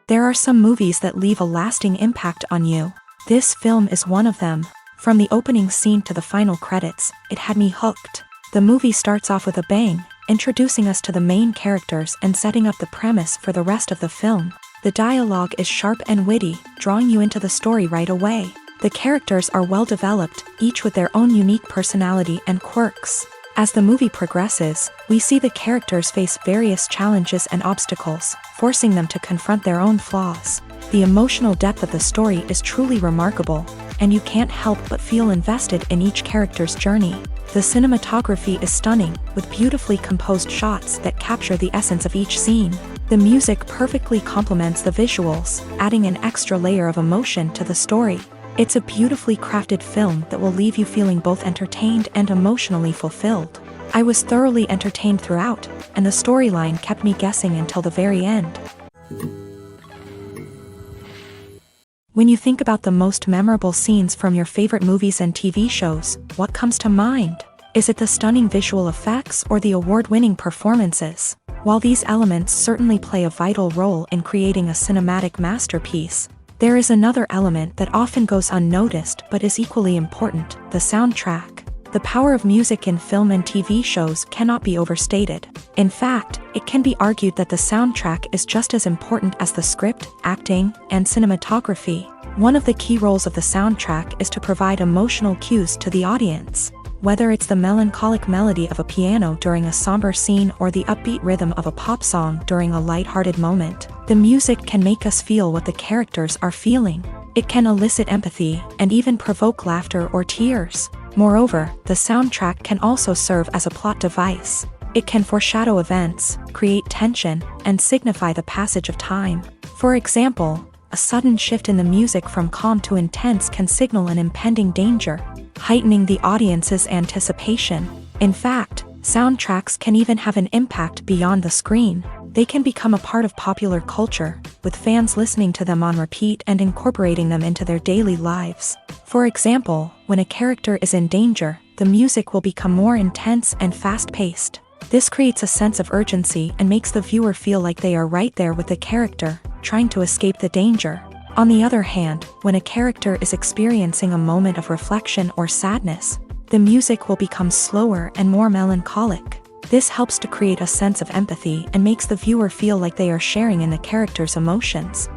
There are some movies that leave a lasting impact on you. This film is one of them. From the opening scene to the final credits, it had me hooked. The movie starts off with a bang, introducing us to the main characters and setting up the premise for the rest of the film. The dialogue is sharp and witty, drawing you into the story right away. The characters are well developed, each with their own unique personality and quirks. As the movie progresses, we see the characters face various challenges and obstacles, forcing them to confront their own flaws. The emotional depth of the story is truly remarkable, and you can't help but feel invested in each character's journey. The cinematography is stunning, with beautifully composed shots that capture the essence of each scene. The music perfectly complements the visuals, adding an extra layer of emotion to the story. It's a beautifully crafted film that will leave you feeling both entertained and emotionally fulfilled. I was thoroughly entertained throughout, and the storyline kept me guessing until the very end. When you think about the most memorable scenes from your favorite movies and TV shows, what comes to mind? Is it the stunning visual effects or the award-winning performances? While these elements certainly play a vital role in creating a cinematic masterpiece, there is another element that often goes unnoticed but is equally important: the soundtrack. The power of music in film and TV shows cannot be overstated. In fact, it can be argued that the soundtrack is just as important as the script, acting, and cinematography. One of the key roles of the soundtrack is to provide emotional cues to the audience. Whether it's the melancholic melody of a piano during a somber scene or the upbeat rhythm of a pop song during a lighthearted moment, the music can make us feel what the characters are feeling. It can elicit empathy and even provoke laughter or tears. Moreover, the soundtrack can also serve as a plot device. It can foreshadow events, create tension, and signify the passage of time. For example, a sudden shift in the music from calm to intense can signal an impending danger, heightening the audience's anticipation. In fact, soundtracks can even have an impact beyond the screen. They can become a part of popular culture, with fans listening to them on repeat and incorporating them into their daily lives. For example, when a character is in danger, the music will become more intense and fast-paced. This creates a sense of urgency and makes the viewer feel like they are right there with the character, trying to escape the danger. On the other hand, when a character is experiencing a moment of reflection or sadness, the music will become slower and more melancholic. This helps to create a sense of empathy and makes the viewer feel like they are sharing in the character's emotions.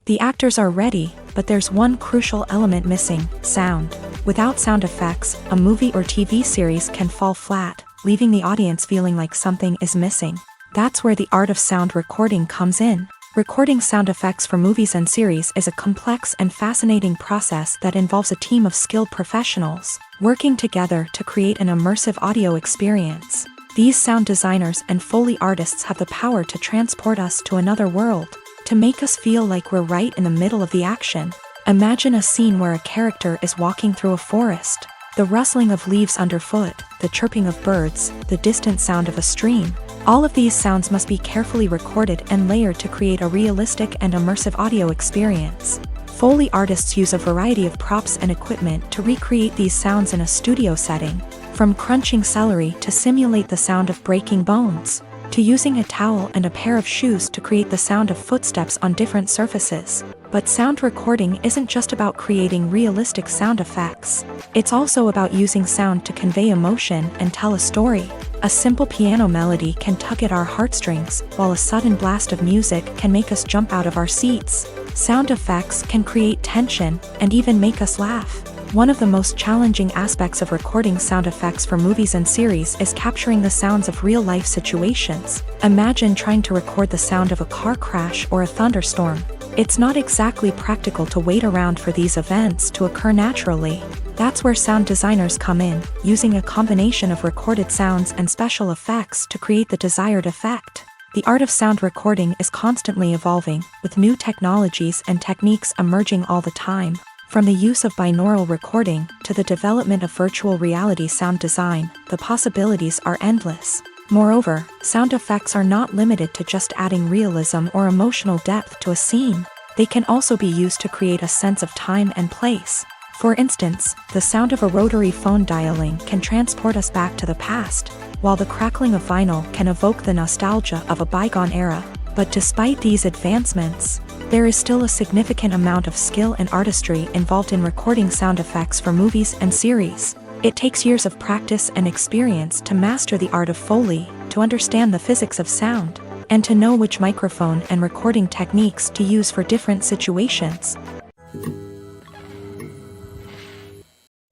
The actors are ready, but there's one crucial element missing: sound. Without sound effects, a movie or TV series can fall flat, leaving the audience feeling like something is missing. That's where the art of sound recording comes in. Recording sound effects for movies and series is a complex and fascinating process that involves a team of skilled professionals working together to create an immersive audio experience. These sound designers and Foley artists have the power to transport us to another world, to make us feel like we're right in the middle of the action. Imagine a scene where a character is walking through a forest. The rustling of leaves underfoot, the chirping of birds, the distant sound of a stream. All of these sounds must be carefully recorded and layered to create a realistic and immersive audio experience. Foley artists use a variety of props and equipment to recreate these sounds in a studio setting, from crunching celery to simulate the sound of breaking bones, to using a towel and a pair of shoes to create the sound of footsteps on different surfaces. But sound recording isn't just about creating realistic sound effects. It's also about using sound to convey emotion and tell a story. A simple piano melody can tug at our heartstrings, while a sudden blast of music can make us jump out of our seats. Sound effects can create tension and even make us laugh. One of the most challenging aspects of recording sound effects for movies and series is capturing the sounds of real-life situations. Imagine trying to record the sound of a car crash or a thunderstorm. It's not exactly practical to wait around for these events to occur naturally. That's where sound designers come in, using a combination of recorded sounds and special effects to create the desired effect. The art of sound recording is constantly evolving, with new technologies and techniques emerging all the time. From the use of binaural recording to the development of virtual reality sound design, the possibilities are endless. Moreover, sound effects are not limited to just adding realism or emotional depth to a scene. They can also be used to create a sense of time and place. For instance, the sound of a rotary phone dialing can transport us back to the past, while the crackling of vinyl can evoke the nostalgia of a bygone era. But despite these advancements, there is still a significant amount of skill and artistry involved in recording sound effects for movies and series. It takes years of practice and experience to master the art of Foley, to understand the physics of sound, and to know which microphone and recording techniques to use for different situations.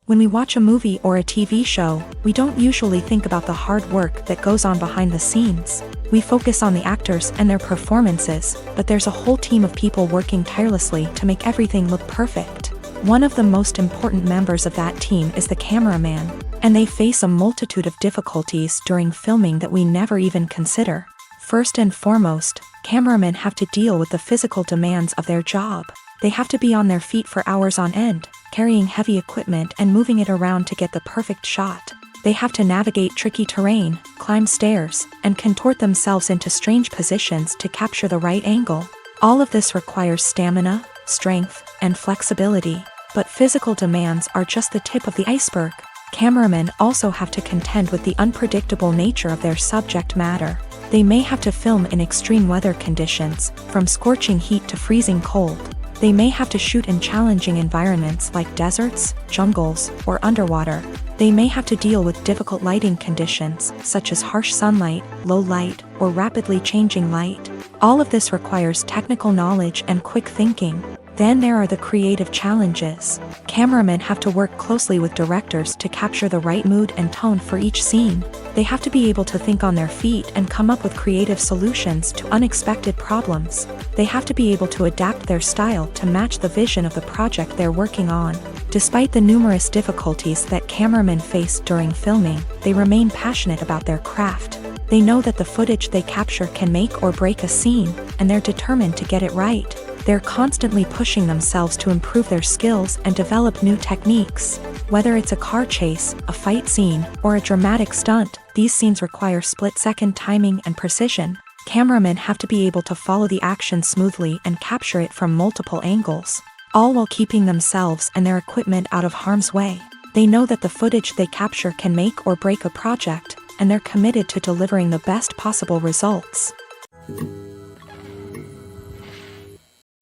When we watch a movie or a TV show, we don't usually think about the hard work that goes on behind the scenes. We focus on the actors and their performances, but there's a whole team of people working tirelessly to make everything look perfect. One of the most important members of that team is the cameraman, and they face a multitude of difficulties during filming that we never even consider. First and foremost, cameramen have to deal with the physical demands of their job. They have to be on their feet for hours on end, carrying heavy equipment and moving it around to get the perfect shot. They have to navigate tricky terrain, climb stairs, and contort themselves into strange positions to capture the right angle. All of this requires stamina, strength, and flexibility. But physical demands are just the tip of the iceberg. Cameramen also have to contend with the unpredictable nature of their subject matter. They may have to film in extreme weather conditions, from scorching heat to freezing cold. They may have to shoot in challenging environments like deserts, jungles, or underwater. They may have to deal with difficult lighting conditions, such as harsh sunlight, low light, or rapidly changing light. All of this requires technical knowledge and quick thinking. Then there are the creative challenges. Cameramen have to work closely with directors to capture the right mood and tone for each scene. They have to be able to think on their feet and come up with creative solutions to unexpected problems. They have to be able to adapt their style to match the vision of the project they're working on. Despite the numerous difficulties that cameramen face during filming, they remain passionate about their craft. They know that the footage they capture can make or break a scene, and they're determined to get it right. They're constantly pushing themselves to improve their skills and develop new techniques. Whether it's a car chase, a fight scene, or a dramatic stunt, these scenes require split-second timing and precision. Cameramen have to be able to follow the action smoothly and capture it from multiple angles, all while keeping themselves and their equipment out of harm's way. They know that the footage they capture can make or break a project, and they're committed to delivering the best possible results.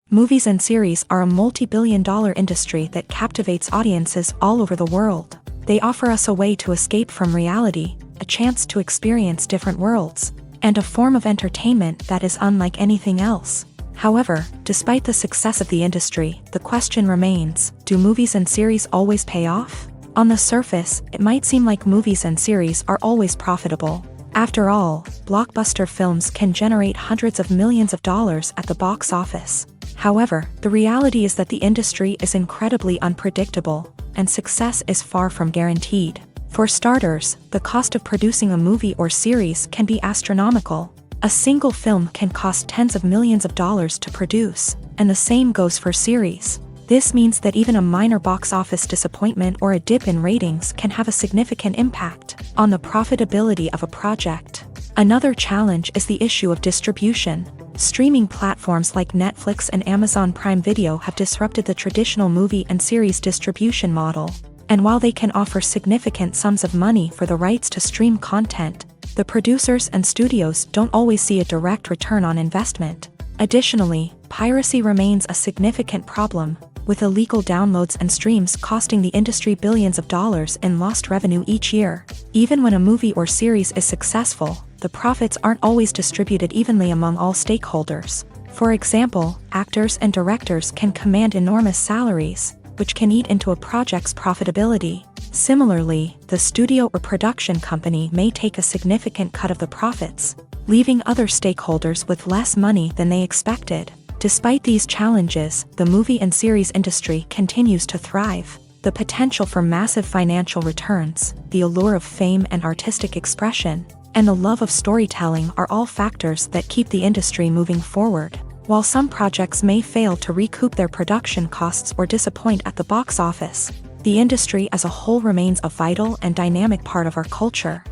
Movies and series are a multi-billion-dollar industry that captivates audiences all over the world. They offer us a way to escape from reality, a chance to experience different worlds, and a form of entertainment that is unlike anything else. However, despite the success of the industry, the question remains, do movies and series always pay off? On the surface, it might seem like movies and series are always profitable. After all, blockbuster films can generate hundreds of millions of dollars at the box office. However, the reality is that the industry is incredibly unpredictable, and success is far from guaranteed. For starters, the cost of producing a movie or series can be astronomical. A single film can cost tens of millions of dollars to produce, and the same goes for series. This means that even a minor box office disappointment or a dip in ratings can have a significant impact on the profitability of a project. Another challenge is the issue of distribution. Streaming platforms like Netflix and Amazon Prime Video have disrupted the traditional movie and series distribution model. And while they can offer significant sums of money for the rights to stream content, the producers and studios don't always see a direct return on investment. Additionally, piracy remains a significant problem, with illegal downloads and streams costing the industry billions of dollars in lost revenue each year. Even when a movie or series is successful, the profits aren't always distributed evenly among all stakeholders. For example, actors and directors can command enormous salaries, which can eat into a project's profitability. Similarly, the studio or production company may take a significant cut of the profits, leaving other stakeholders with less money than they expected. Despite these challenges, the movie and series industry continues to thrive. The potential for massive financial returns, the allure of fame and artistic expression, and the love of storytelling are all factors that keep the industry moving forward. While some projects may fail to recoup their production costs or disappoint at the box office, the industry as a whole remains a vital and dynamic part of our culture.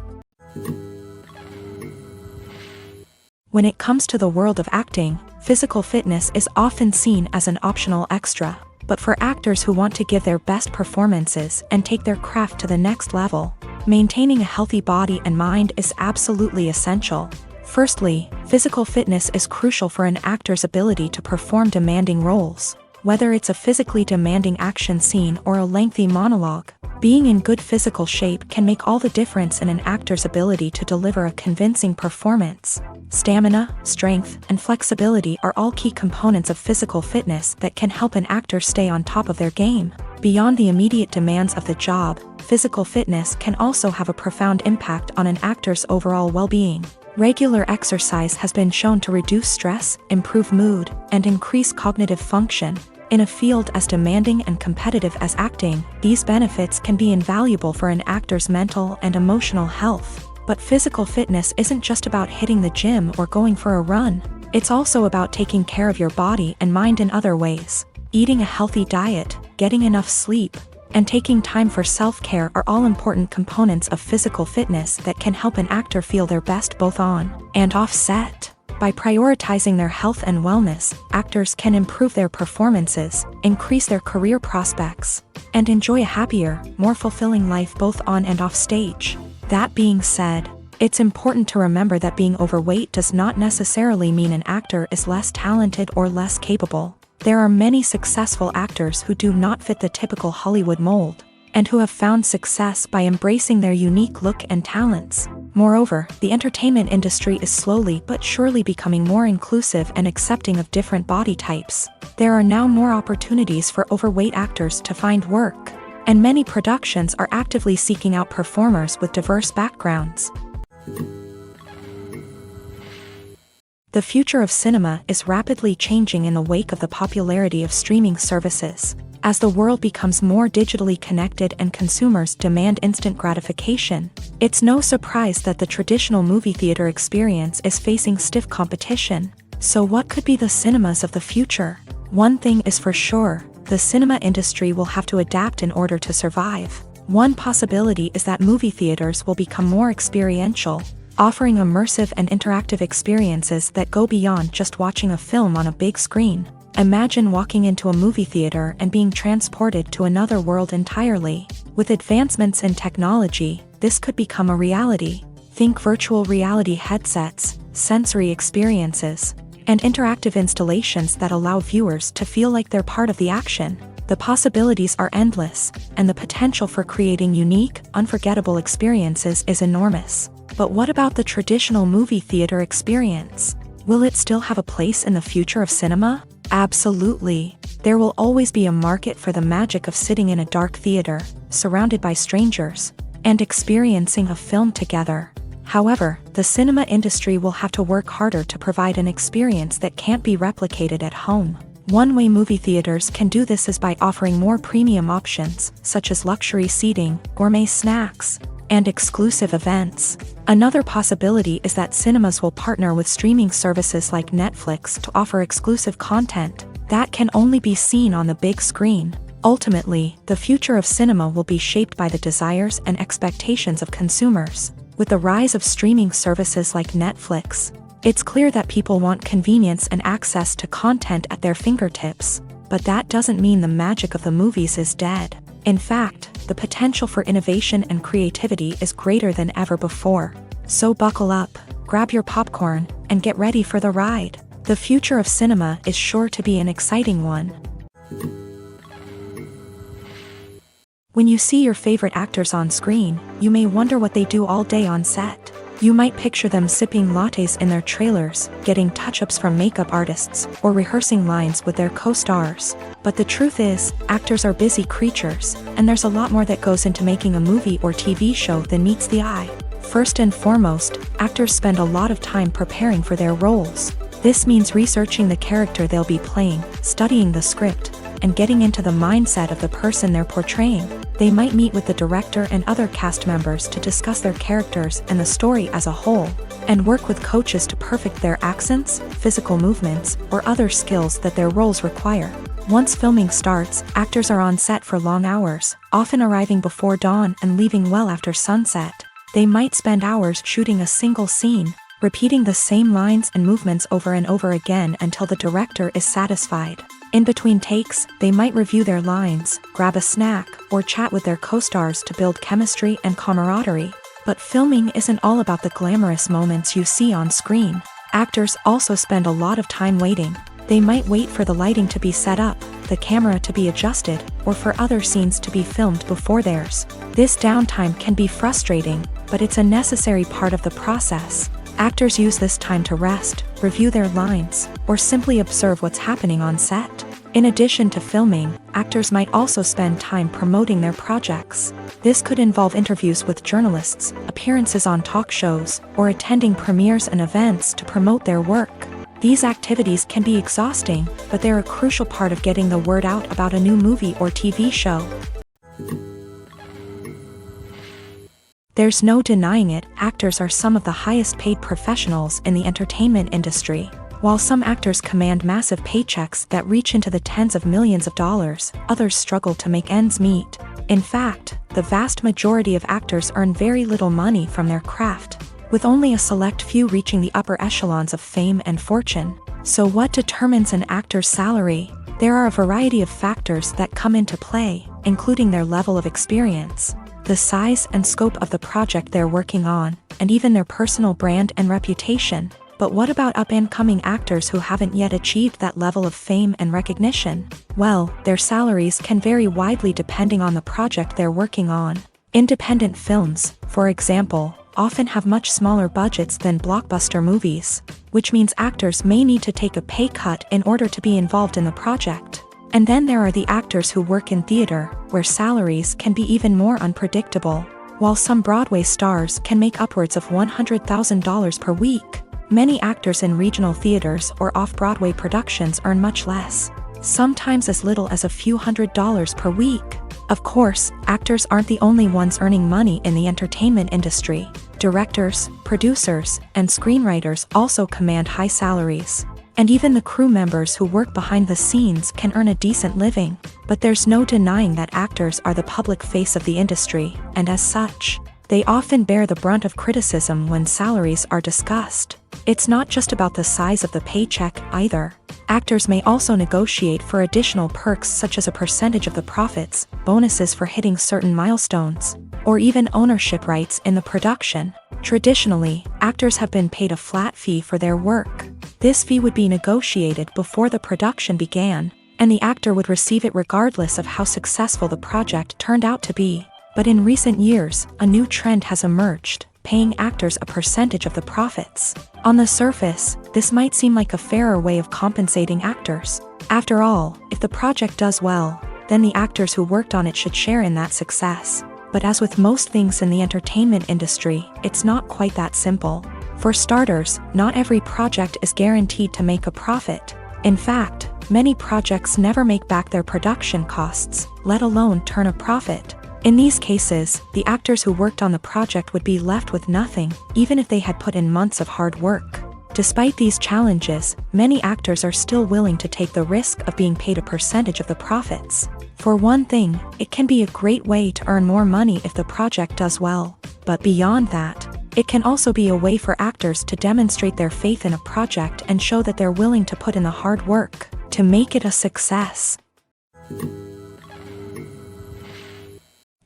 When it comes to the world of acting, physical fitness is often seen as an optional extra. But for actors who want to give their best performances and take their craft to the next level, maintaining a healthy body and mind is absolutely essential. Firstly, physical fitness is crucial for an actor's ability to perform demanding roles. Whether it's a physically demanding action scene or a lengthy monologue, being in good physical shape can make all the difference in an actor's ability to deliver a convincing performance. Stamina, strength, and flexibility are all key components of physical fitness that can help an actor stay on top of their game. Beyond the immediate demands of the job, physical fitness can also have a profound impact on an actor's overall well-being. Regular exercise has been shown to reduce stress, improve mood, and increase cognitive function. In a field as demanding and competitive as acting, these benefits can be invaluable for an actor's mental and emotional health. But physical fitness isn't just about hitting the gym or going for a run. It's also about taking care of your body and mind in other ways. Eating a healthy diet, getting enough sleep, and taking time for self-care are all important components of physical fitness that can help an actor feel their best both on and off set. By prioritizing their health and wellness, actors can improve their performances, increase their career prospects, and enjoy a happier, more fulfilling life both on and off stage. That being said, it's important to remember that being overweight does not necessarily mean an actor is less talented or less capable. There are many successful actors who do not fit the typical Hollywood mold, and who have found success by embracing their unique look and talents. Moreover, the entertainment industry is slowly but surely becoming more inclusive and accepting of different body types. There are now more opportunities for overweight actors to find work, and many productions are actively seeking out performers with diverse backgrounds. The future of cinema is rapidly changing in the wake of the popularity of streaming services. As the world becomes more digitally connected and consumers demand instant gratification, it's no surprise that the traditional movie theater experience is facing stiff competition. So what could be the cinemas of the future? One thing is for sure, the cinema industry will have to adapt in order to survive. One possibility is that movie theaters will become more experiential, offering immersive and interactive experiences that go beyond just watching a film on a big screen. Imagine walking into a movie theater and being transported to another world entirely. With advancements in technology, this could become a reality. Think virtual reality headsets, sensory experiences, and interactive installations that allow viewers to feel like they're part of the action. The possibilities are endless, and the potential for creating unique, unforgettable experiences is enormous. But what about the traditional movie theater experience? Will it still have a place in the future of cinema? Absolutely. There will always be a market for the magic of sitting in a dark theater, surrounded by strangers, and experiencing a film together. However, the cinema industry will have to work harder to provide an experience that can't be replicated at home. One way movie theaters can do this is by offering more premium options, such as luxury seating, gourmet snacks, and exclusive events. Another possibility is that cinemas will partner with streaming services like Netflix to offer exclusive content that can only be seen on the big screen. Ultimately, the future of cinema will be shaped by the desires and expectations of consumers. With the rise of streaming services like Netflix, it's clear that people want convenience and access to content at their fingertips. But that doesn't mean the magic of the movies is dead. In fact, the potential for innovation and creativity is greater than ever before. So buckle up, grab your popcorn, and get ready for the ride. The future of cinema is sure to be an exciting one. When you see your favorite actors on screen, you may wonder what they do all day on set. You might picture them sipping lattes in their trailers, getting touch-ups from makeup artists, or rehearsing lines with their co-stars. But the truth is, actors are busy creatures, and there's a lot more that goes into making a movie or TV show than meets the eye. First and foremost, actors spend a lot of time preparing for their roles. This means researching the character they'll be playing, studying the script, and getting into the mindset of the person they're portraying. They might meet with the director and other cast members to discuss their characters and the story as a whole, and work with coaches to perfect their accents, physical movements, or other skills that their roles require. Once filming starts, actors are on set for long hours, often arriving before dawn and leaving well after sunset. They might spend hours shooting a single scene, repeating the same lines and movements over and over again until the director is satisfied. In between takes, they might review their lines, grab a snack, or chat with their co-stars to build chemistry and camaraderie. But filming isn't all about the glamorous moments you see on screen. Actors also spend a lot of time waiting. They might wait for the lighting to be set up, the camera to be adjusted, or for other scenes to be filmed before theirs. This downtime can be frustrating, but it's a necessary part of the process. Actors use this time to rest, review their lines, or simply observe what's happening on set. In addition to filming, actors might also spend time promoting their projects. This could involve interviews with journalists, appearances on talk shows, or attending premieres and events to promote their work. These activities can be exhausting, but they're a crucial part of getting the word out about a new movie or TV show. There's no denying it, actors are some of the highest paid professionals in the entertainment industry. While some actors command massive paychecks that reach into the tens of millions of dollars, others struggle to make ends meet. In fact, the vast majority of actors earn very little money from their craft, with only a select few reaching the upper echelons of fame and fortune. So what determines an actor's salary? There are a variety of factors that come into play, including their level of experience, the size and scope of the project they're working on, and even their personal brand and reputation. But what about up-and-coming actors who haven't yet achieved that level of fame and recognition? Well, their salaries can vary widely depending on the project they're working on. Independent films, for example, often have much smaller budgets than blockbuster movies, which means actors may need to take a pay cut in order to be involved in the project. And then there are the actors who work in theater, where salaries can be even more unpredictable. While some Broadway stars can make upwards of $100,000 per week, many actors in regional theaters or off-Broadway productions earn much less, sometimes as little as a few $100s per week. Of course, actors aren't the only ones earning money in the entertainment industry. Directors, producers, and screenwriters also command high salaries. And even the crew members who work behind the scenes can earn a decent living. But there's no denying that actors are the public face of the industry, and as such, they often bear the brunt of criticism when salaries are discussed. It's not just about the size of the paycheck, either. Actors may also negotiate for additional perks such as a percentage of the profits, bonuses for hitting certain milestones, or even ownership rights in the production. Traditionally, actors have been paid a flat fee for their work. This fee would be negotiated before the production began, and the actor would receive it regardless of how successful the project turned out to be. But in recent years, a new trend has emerged, paying actors a percentage of the profits. On the surface, this might seem like a fairer way of compensating actors. After all, if the project does well, then the actors who worked on it should share in that success. But as with most things in the entertainment industry, it's not quite that simple. For starters, not every project is guaranteed to make a profit. In fact, many projects never make back their production costs, let alone turn a profit. In these cases, the actors who worked on the project would be left with nothing, even if they had put in months of hard work. Despite these challenges, many actors are still willing to take the risk of being paid a percentage of the profits. For one thing, it can be a great way to earn more money if the project does well. But beyond that, it can also be a way for actors to demonstrate their faith in a project and show that they're willing to put in the hard work to make it a success.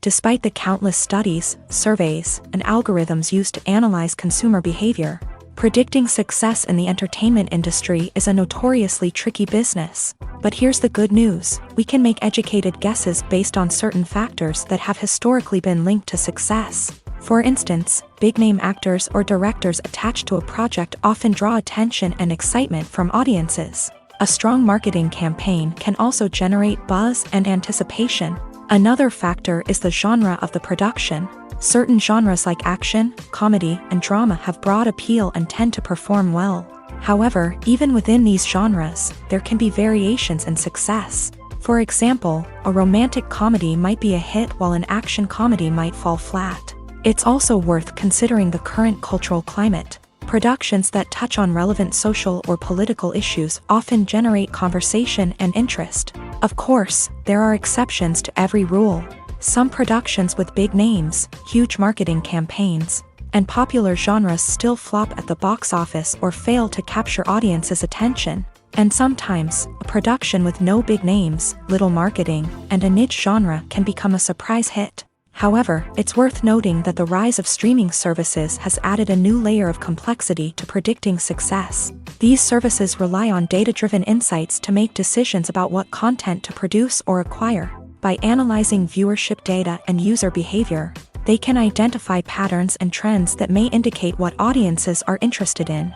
Despite the countless studies, surveys, and algorithms used to analyze consumer behavior, predicting success in the entertainment industry is a notoriously tricky business. But here's the good news: we can make educated guesses based on certain factors that have historically been linked to success. For instance, big-name actors or directors attached to a project often draw attention and excitement from audiences. A strong marketing campaign can also generate buzz and anticipation. Another factor is the genre of the production. Certain genres like action, comedy, and drama have broad appeal and tend to perform well. However, even within these genres, there can be variations in success. For example, a romantic comedy might be a hit while an action comedy might fall flat. It's also worth considering the current cultural climate. Productions that touch on relevant social or political issues often generate conversation and interest. Of course, there are exceptions to every rule. Some productions with big names, huge marketing campaigns, and popular genres still flop at the box office or fail to capture audiences' attention. And sometimes, a production with no big names, little marketing, and a niche genre can become a surprise hit. However, it's worth noting that the rise of streaming services has added a new layer of complexity to predicting success. These services rely on data-driven insights to make decisions about what content to produce or acquire. By analyzing viewership data and user behavior, they can identify patterns and trends that may indicate what audiences are interested in.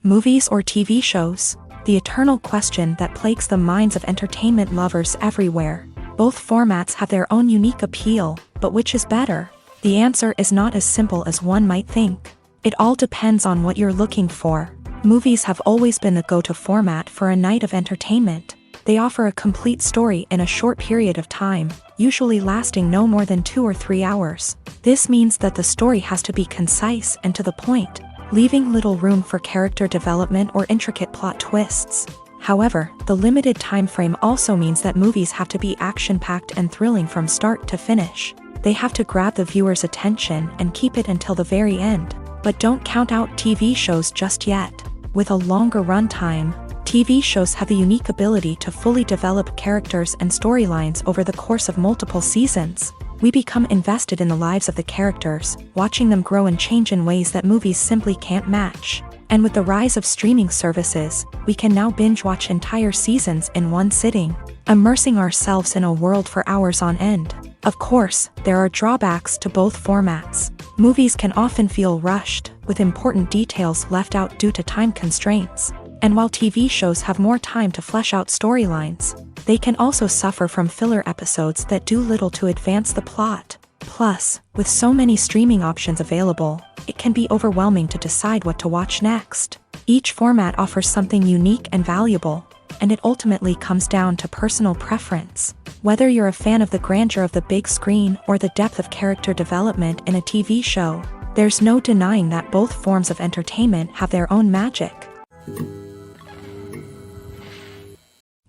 Movies or TV shows? The eternal question that plagues the minds of entertainment lovers everywhere. Both formats have their own unique appeal, but which is better? The answer is not as simple as one might think. It all depends on what you're looking for. Movies have always been the go-to format for a night of entertainment. They offer a complete story in a short period of time, usually lasting no more than 2 or 3 hours. This means that the story has to be concise and to the point, leaving little room for character development or intricate plot twists. However, the limited time frame also means that movies have to be action-packed and thrilling from start to finish. They have to grab the viewer's attention and keep it until the very end. But don't count out TV shows just yet. With a longer runtime, TV shows have the unique ability to fully develop characters and storylines over the course of multiple seasons. We become invested in the lives of the characters, watching them grow and change in ways that movies simply can't match. And with the rise of streaming services, we can now binge-watch entire seasons in one sitting, immersing ourselves in a world for hours on end. Of course, there are drawbacks to both formats. Movies can often feel rushed, with important details left out due to time constraints. And while TV shows have more time to flesh out storylines, they can also suffer from filler episodes that do little to advance the plot. Plus, with so many streaming options available, it can be overwhelming to decide what to watch next. Each format offers something unique and valuable, and it ultimately comes down to personal preference. Whether you're a fan of the grandeur of the big screen or the depth of character development in a TV show, there's no denying that both forms of entertainment have their own magic.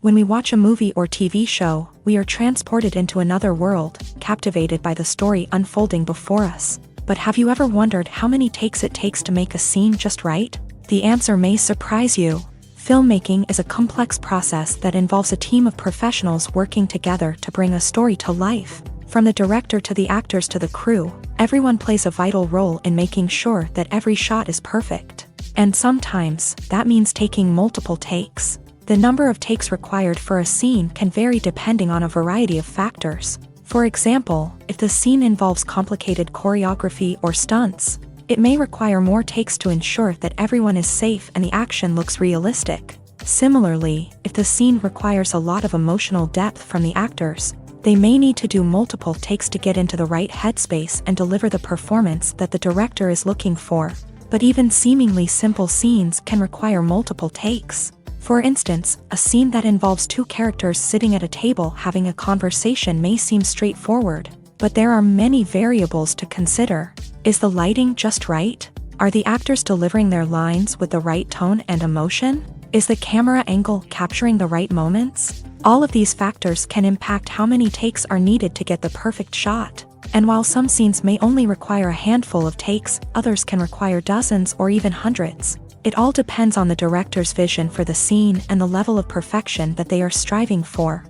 When we watch a movie or TV show, we are transported into another world, captivated by the story unfolding before us. But have you ever wondered how many takes it takes to make a scene just right? The answer may surprise you. Filmmaking is a complex process that involves a team of professionals working together to bring a story to life. From the director to the actors to the crew, everyone plays a vital role in making sure that every shot is perfect. And sometimes, that means taking multiple takes. The number of takes required for a scene can vary depending on a variety of factors. For example, if the scene involves complicated choreography or stunts, it may require more takes to ensure that everyone is safe and the action looks realistic. Similarly, if the scene requires a lot of emotional depth from the actors, they may need to do multiple takes to get into the right headspace and deliver the performance that the director is looking for. But even seemingly simple scenes can require multiple takes. For instance, a scene that involves 2 characters sitting at a table having a conversation may seem straightforward, but there are many variables to consider. Is the lighting just right? Are the actors delivering their lines with the right tone and emotion? Is the camera angle capturing the right moments? All of these factors can impact how many takes are needed to get the perfect shot. And while some scenes may only require a handful of takes, others can require dozens or even hundreds. It all depends on the director's vision for the scene and the level of perfection that they are striving for.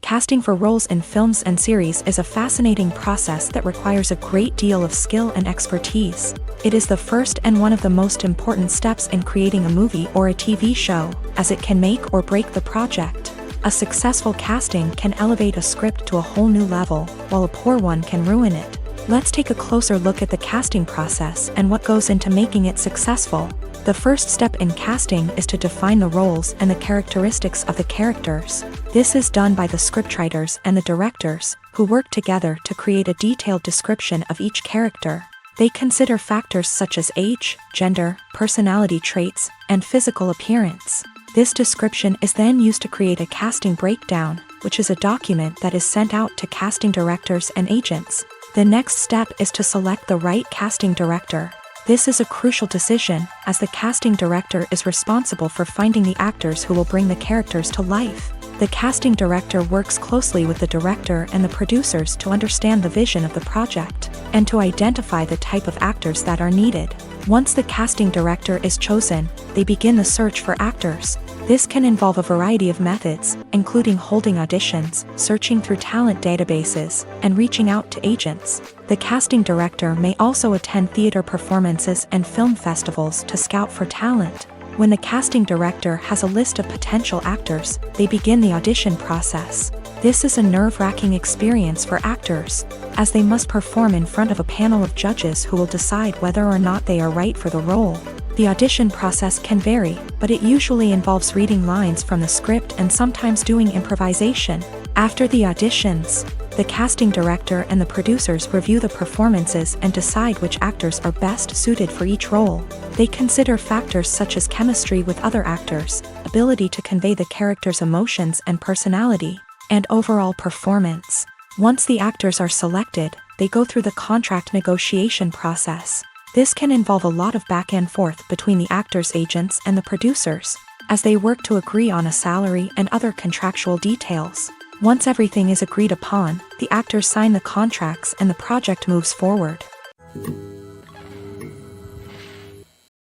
Casting for roles in films and series is a fascinating process that requires a great deal of skill and expertise. It is the first and one of the most important steps in creating a movie or a TV show, as it can make or break the project. A successful casting can elevate a script to a whole new level, while a poor one can ruin it. Let's take a closer look at the casting process and what goes into making it successful. The first step in casting is to define the roles and the characteristics of the characters. This is done by the scriptwriters and the directors, who work together to create a detailed description of each character. They consider factors such as age, gender, personality traits, and physical appearance. This description is then used to create a casting breakdown, which is a document that is sent out to casting directors and agents. The next step is to select the right casting director. This is a crucial decision, as the casting director is responsible for finding the actors who will bring the characters to life. The casting director works closely with the director and the producers to understand the vision of the project, and to identify the type of actors that are needed. Once the casting director is chosen, they begin the search for actors. This can involve a variety of methods, including holding auditions, searching through talent databases, and reaching out to agents. The casting director may also attend theater performances and film festivals to scout for talent. When the casting director has a list of potential actors, they begin the audition process. This is a nerve-wracking experience for actors, as they must perform in front of a panel of judges who will decide whether or not they are right for the role. The audition process can vary, but it usually involves reading lines from the script and sometimes doing improvisation. After the auditions, the casting director and the producers review the performances and decide which actors are best suited for each role. They consider factors such as chemistry with other actors, ability to convey the character's emotions and personality, and overall performance. Once the actors are selected, they go through the contract negotiation process. This can involve a lot of back and forth between the actors' agents and the producers, as they work to agree on a salary and other contractual details. Once everything is agreed upon, the actors sign the contracts and the project moves forward.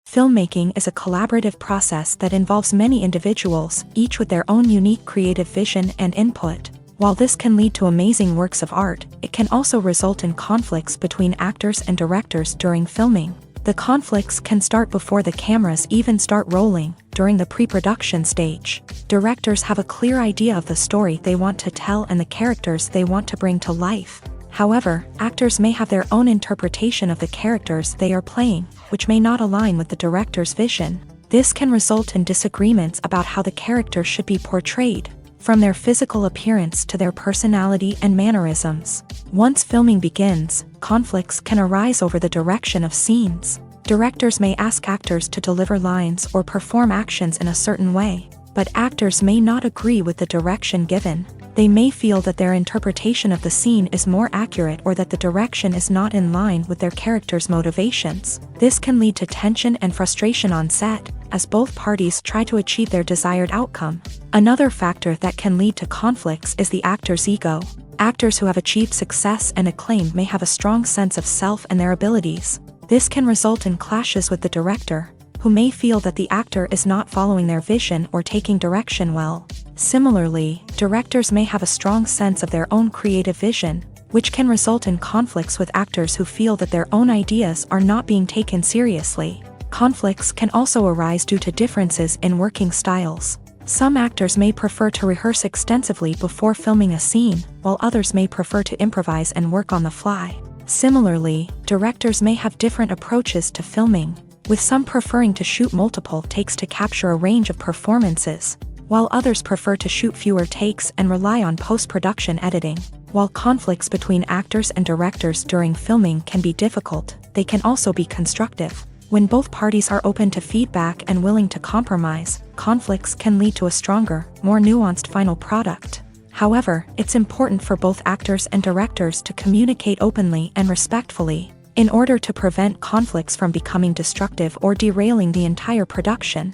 Filmmaking is a collaborative process that involves many individuals, each with their own unique creative vision and input. While this can lead to amazing works of art, it can also result in conflicts between actors and directors during filming. The conflicts can start before the cameras even start rolling, during the pre-production stage. Directors have a clear idea of the story they want to tell and the characters they want to bring to life. However, actors may have their own interpretation of the characters they are playing, which may not align with the director's vision. This can result in disagreements about how the character should be portrayed, from their physical appearance to their personality and mannerisms. Once filming begins, conflicts can arise over the direction of scenes. Directors may ask actors to deliver lines or perform actions in a certain way, but actors may not agree with the direction given. They may feel that their interpretation of the scene is more accurate or that the direction is not in line with their character's motivations. This can lead to tension and frustration on set, as both parties try to achieve their desired outcome. Another factor that can lead to conflicts is the actor's ego. Actors who have achieved success and acclaim may have a strong sense of self and their abilities. This can result in clashes with the director, who may feel that the actor is not following their vision or taking direction well. Similarly, directors may have a strong sense of their own creative vision, which can result in conflicts with actors who feel that their own ideas are not being taken seriously. Conflicts can also arise due to differences in working styles. Some actors may prefer to rehearse extensively before filming a scene, while others may prefer to improvise and work on the fly. Similarly, directors may have different approaches to filming, with some preferring to shoot multiple takes to capture a range of performances, while others prefer to shoot fewer takes and rely on post-production editing. While conflicts between actors and directors during filming can be difficult, they can also be constructive. When both parties are open to feedback and willing to compromise, conflicts can lead to a stronger, more nuanced final product. However, it's important for both actors and directors to communicate openly and respectfully, in order to prevent conflicts from becoming destructive or derailing the entire production.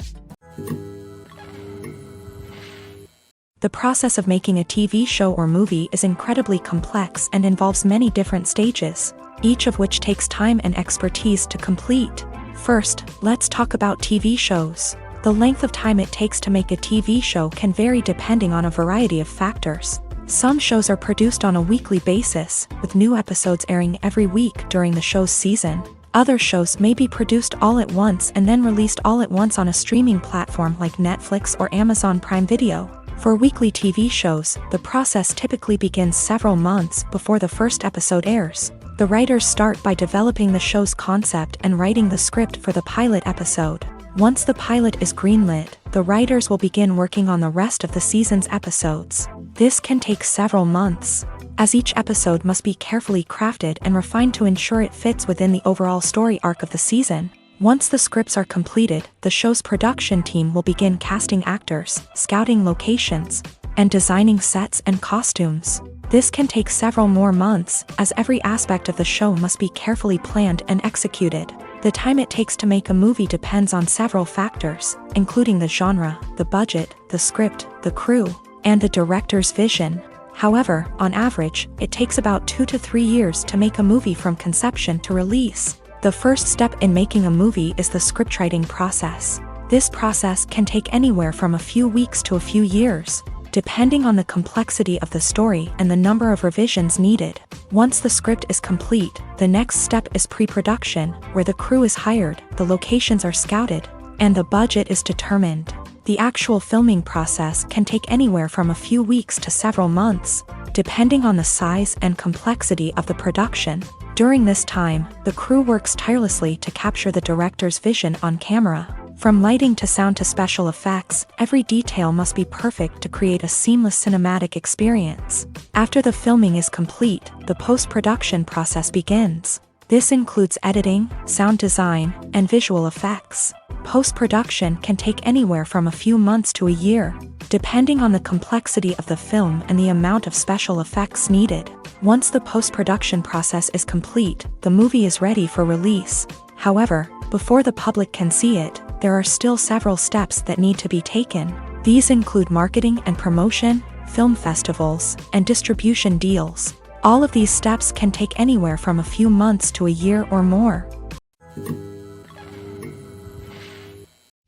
The process of making a TV show or movie is incredibly complex and involves many different stages, each of which takes time and expertise to complete. First, let's talk about TV shows. The length of time it takes to make a TV show can vary depending on a variety of factors. Some shows are produced on a weekly basis, with new episodes airing every week during the show's season. Other shows may be produced all at once and then released all at once on a streaming platform like Netflix or Amazon Prime Video. For weekly TV shows, the process typically begins several months before the first episode airs. The writers start by developing the show's concept and writing the script for the pilot episode. Once the pilot is greenlit, the writers will begin working on the rest of the season's episodes. This can take several months, as each episode must be carefully crafted and refined to ensure it fits within the overall story arc of the season. Once the scripts are completed, the show's production team will begin casting actors, scouting locations, and designing sets and costumes. This can take several more months, as every aspect of the show must be carefully planned and executed. The time it takes to make a movie depends on several factors, including the genre, the budget, the script, the crew, and the director's vision. However, on average, it takes about 2 to 3 years to make a movie from conception to release. The first step in making a movie is the scriptwriting process. This process can take anywhere from a few weeks to a few years, depending on the complexity of the story and the number of revisions needed. Once the script is complete, the next step is pre-production, where the crew is hired, the locations are scouted, and the budget is determined. The actual filming process can take anywhere from a few weeks to several months, depending on the size and complexity of the production. During this time, the crew works tirelessly to capture the director's vision on camera. From lighting to sound to special effects, every detail must be perfect to create a seamless cinematic experience. After the filming is complete, the post-production process begins. This includes editing, sound design, and visual effects. Post-production can take anywhere from a few months to a year, depending on the complexity of the film and the amount of special effects needed. Once the post-production process is complete, the movie is ready for release. However, before the public can see it, there are still several steps that need to be taken. These include marketing and promotion, film festivals, and distribution deals. All of these steps can take anywhere from a few months to a year or more.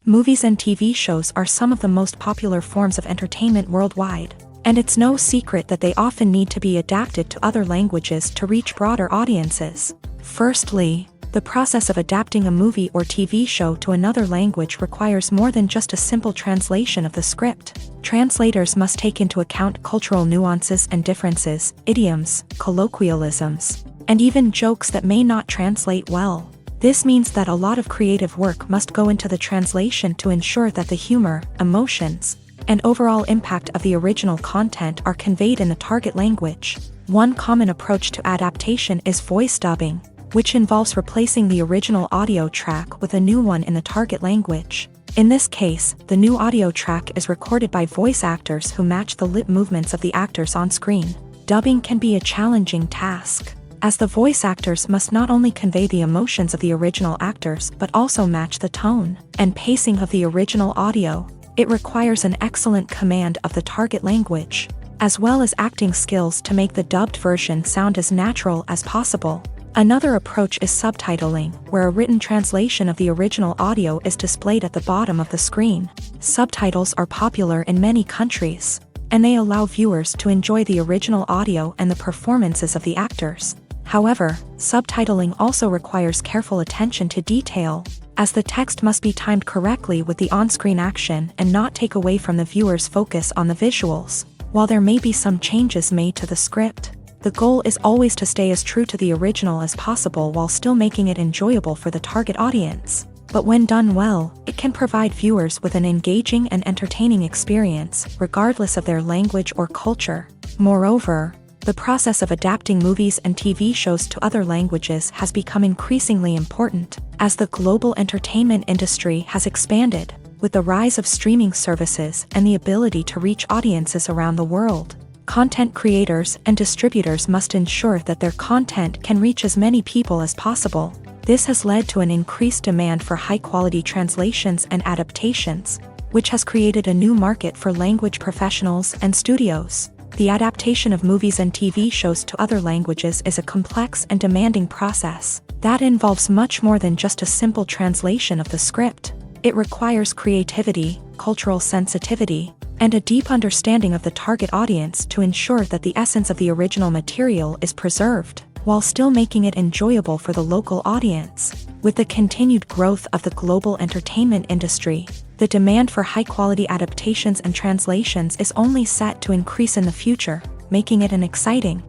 Movies and TV shows are some of the most popular forms of entertainment worldwide, and it's no secret that they often need to be adapted to other languages to reach broader audiences. Firstly, the process of adapting a movie or TV show to another language requires more than just a simple translation of the script. Translators must take into account cultural nuances and differences, idioms, colloquialisms, and even jokes that may not translate well. This means that a lot of creative work must go into the translation to ensure that the humor, emotions, and overall impact of the original content are conveyed in the target language. One common approach to adaptation is voice dubbing, which involves replacing the original audio track with a new one in the target language. In this case, the new audio track is recorded by voice actors who match the lip movements of the actors on screen. Dubbing can be a challenging task, as the voice actors must not only convey the emotions of the original actors but also match the tone and pacing of the original audio. It requires an excellent command of the target language, as well as acting skills to make the dubbed version sound as natural as possible. Another approach is subtitling, where a written translation of the original audio is displayed at the bottom of the screen. Subtitles are popular in many countries, and they allow viewers to enjoy the original audio and the performances of the actors. However, subtitling also requires careful attention to detail, as the text must be timed correctly with the on-screen action and not take away from the viewer's focus on the visuals. While there may be some changes made to the script, the goal is always to stay as true to the original as possible while still making it enjoyable for the target audience. But when done well, it can provide viewers with an engaging and entertaining experience, regardless of their language or culture. Moreover, the process of adapting movies and TV shows to other languages has become increasingly important, as the global entertainment industry has expanded, with the rise of streaming services and the ability to reach audiences around the world. Content creators and distributors must ensure that their content can reach as many people as possible. This has led to an increased demand for high-quality translations and adaptations, which has created a new market for language professionals and studios. The adaptation of movies and TV shows to other languages is a complex and demanding process that involves much more than just a simple translation of the script. It requires creativity, cultural sensitivity, and a deep understanding of the target audience to ensure that the essence of the original material is preserved, while still making it enjoyable for the local audience. With the continued growth of the global entertainment industry, the demand for high-quality adaptations and translations is only set to increase in the future, making it an exciting.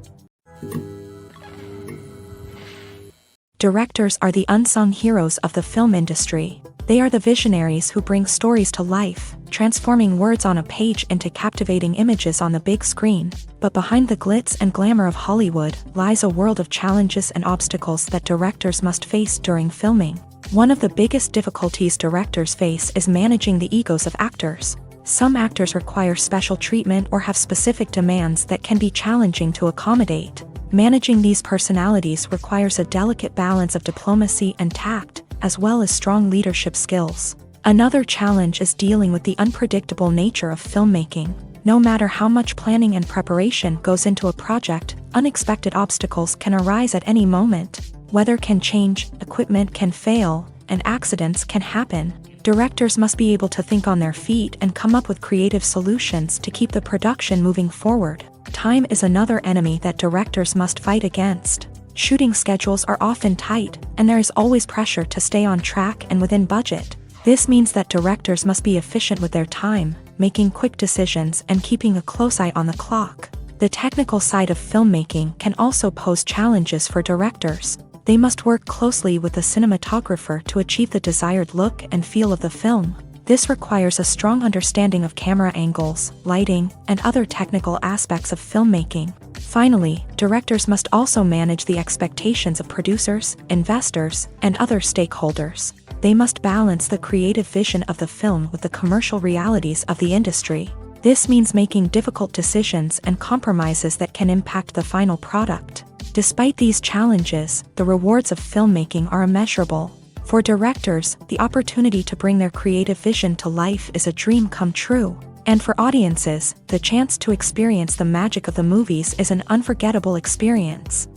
Directors are the unsung heroes of the film industry. They are the visionaries who bring stories to life, transforming words on a page into captivating images on the big screen. But behind the glitz and glamour of Hollywood lies a world of challenges and obstacles that directors must face during filming. One of the biggest difficulties directors face is managing the egos of actors. Some actors require special treatment or have specific demands that can be challenging to accommodate. Managing these personalities requires a delicate balance of diplomacy and tact, as well as strong leadership skills. Another challenge is dealing with the unpredictable nature of filmmaking. No matter how much planning and preparation goes into a project, unexpected obstacles can arise at any moment. Weather can change, equipment can fail, and accidents can happen. Directors must be able to think on their feet and come up with creative solutions to keep the production moving forward. Time is another enemy that directors must fight against. Shooting schedules are often tight, and there is always pressure to stay on track and within budget. This means that directors must be efficient with their time, making quick decisions and keeping a close eye on the clock. The technical side of filmmaking can also pose challenges for directors. They must work closely with the cinematographer to achieve the desired look and feel of the film. This requires a strong understanding of camera angles, lighting, and other technical aspects of filmmaking. Finally, directors must also manage the expectations of producers, investors, and other stakeholders. They must balance the creative vision of the film with the commercial realities of the industry. This means making difficult decisions and compromises that can impact the final product. Despite these challenges, the rewards of filmmaking are immeasurable. For directors, the opportunity to bring their creative vision to life is a dream come true. And for audiences, the chance to experience the magic of the movies is an unforgettable experience.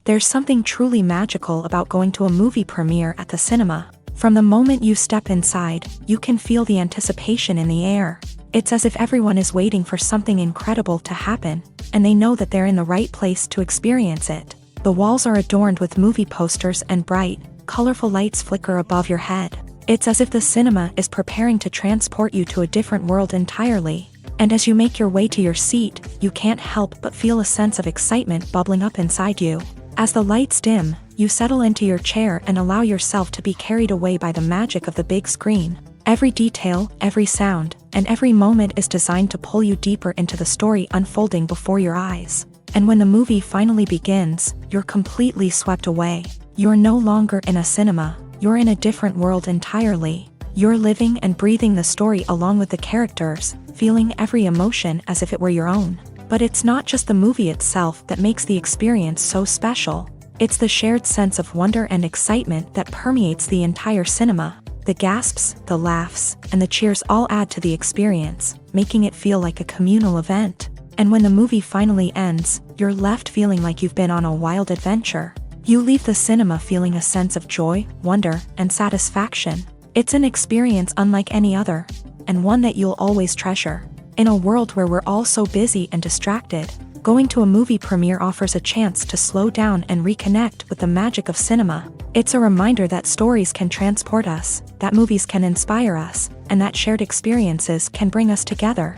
There's something truly magical about going to a movie premiere at the cinema. From the moment you step inside, you can feel the anticipation in the air. It's as if everyone is waiting for something incredible to happen, and they know that they're in the right place to experience it. The walls are adorned with movie posters and bright, colorful lights flicker above your head. It's as if the cinema is preparing to transport you to a different world entirely. And as you make your way to your seat, you can't help but feel a sense of excitement bubbling up inside you. As the lights dim, you settle into your chair and allow yourself to be carried away by the magic of the big screen. Every detail, every sound, and every moment is designed to pull you deeper into the story unfolding before your eyes. And when the movie finally begins, you're completely swept away. You're no longer in a cinema, you're in a different world entirely. You're living and breathing the story along with the characters, feeling every emotion as if it were your own. But it's not just the movie itself that makes the experience so special. It's the shared sense of wonder and excitement that permeates the entire cinema. The gasps, the laughs, and the cheers all add to the experience, making it feel like a communal event. And when the movie finally ends, you're left feeling like you've been on a wild adventure. You leave the cinema feeling a sense of joy, wonder, and satisfaction. It's an experience unlike any other, and one that you'll always treasure. In a world where we're all so busy and distracted, going to a movie premiere offers a chance to slow down and reconnect with the magic of cinema. It's a reminder that stories can transport us, that movies can inspire us, and that shared experiences can bring us together.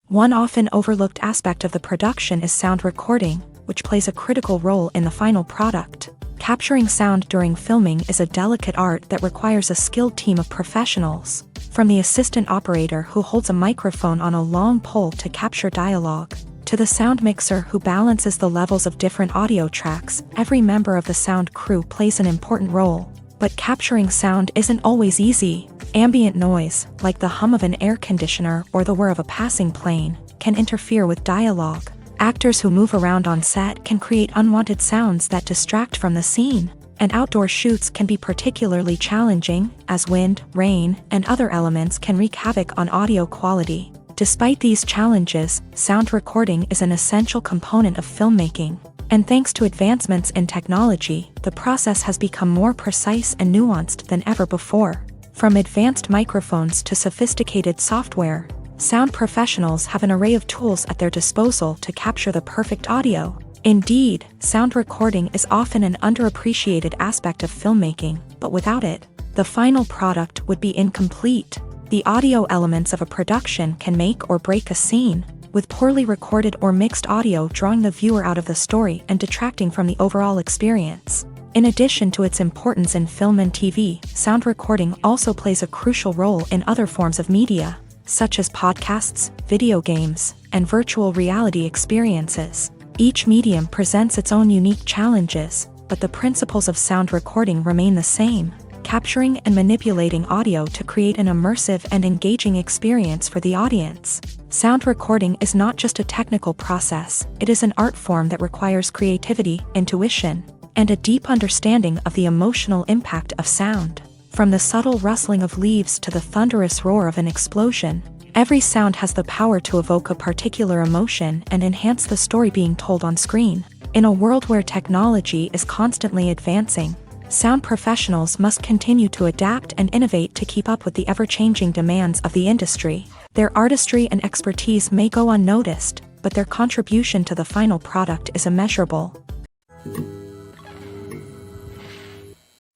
One often overlooked aspect of the production is sound recording, which plays a critical role in the final product. Capturing sound during filming is a delicate art that requires a skilled team of professionals. From the assistant operator who holds a microphone on a long pole to capture dialogue, to the sound mixer who balances the levels of different audio tracks, every member of the sound crew plays an important role. But capturing sound isn't always easy. Ambient noise, like the hum of an air conditioner or the whir of a passing plane, can interfere with dialogue. Actors who move around on set can create unwanted sounds that distract from the scene. And outdoor shoots can be particularly challenging, as wind, rain, and other elements can wreak havoc on audio quality. Despite these challenges, sound recording is an essential component of filmmaking. And thanks to advancements in technology, the process has become more precise and nuanced than ever before. From advanced microphones to sophisticated software, sound professionals have an array of tools at their disposal to capture the perfect audio. Indeed, sound recording is often an underappreciated aspect of filmmaking, but without it, the final product would be incomplete. The audio elements of a production can make or break a scene, with poorly recorded or mixed audio drawing the viewer out of the story and detracting from the overall experience. In addition to its importance in film and TV, sound recording also plays a crucial role in other forms of media, such as podcasts, video games, and virtual reality experiences. Each medium presents its own unique challenges, but the principles of sound recording remain the same, capturing and manipulating audio to create an immersive and engaging experience for the audience. Sound recording is not just a technical process, it is an art form that requires creativity, intuition, and a deep understanding of the emotional impact of sound. From the subtle rustling of leaves to the thunderous roar of an explosion, every sound has the power to evoke a particular emotion and enhance the story being told on screen. In a world where technology is constantly advancing, sound professionals must continue to adapt and innovate to keep up with the ever-changing demands of the industry. Their artistry and expertise may go unnoticed, but their contribution to the final product is immeasurable.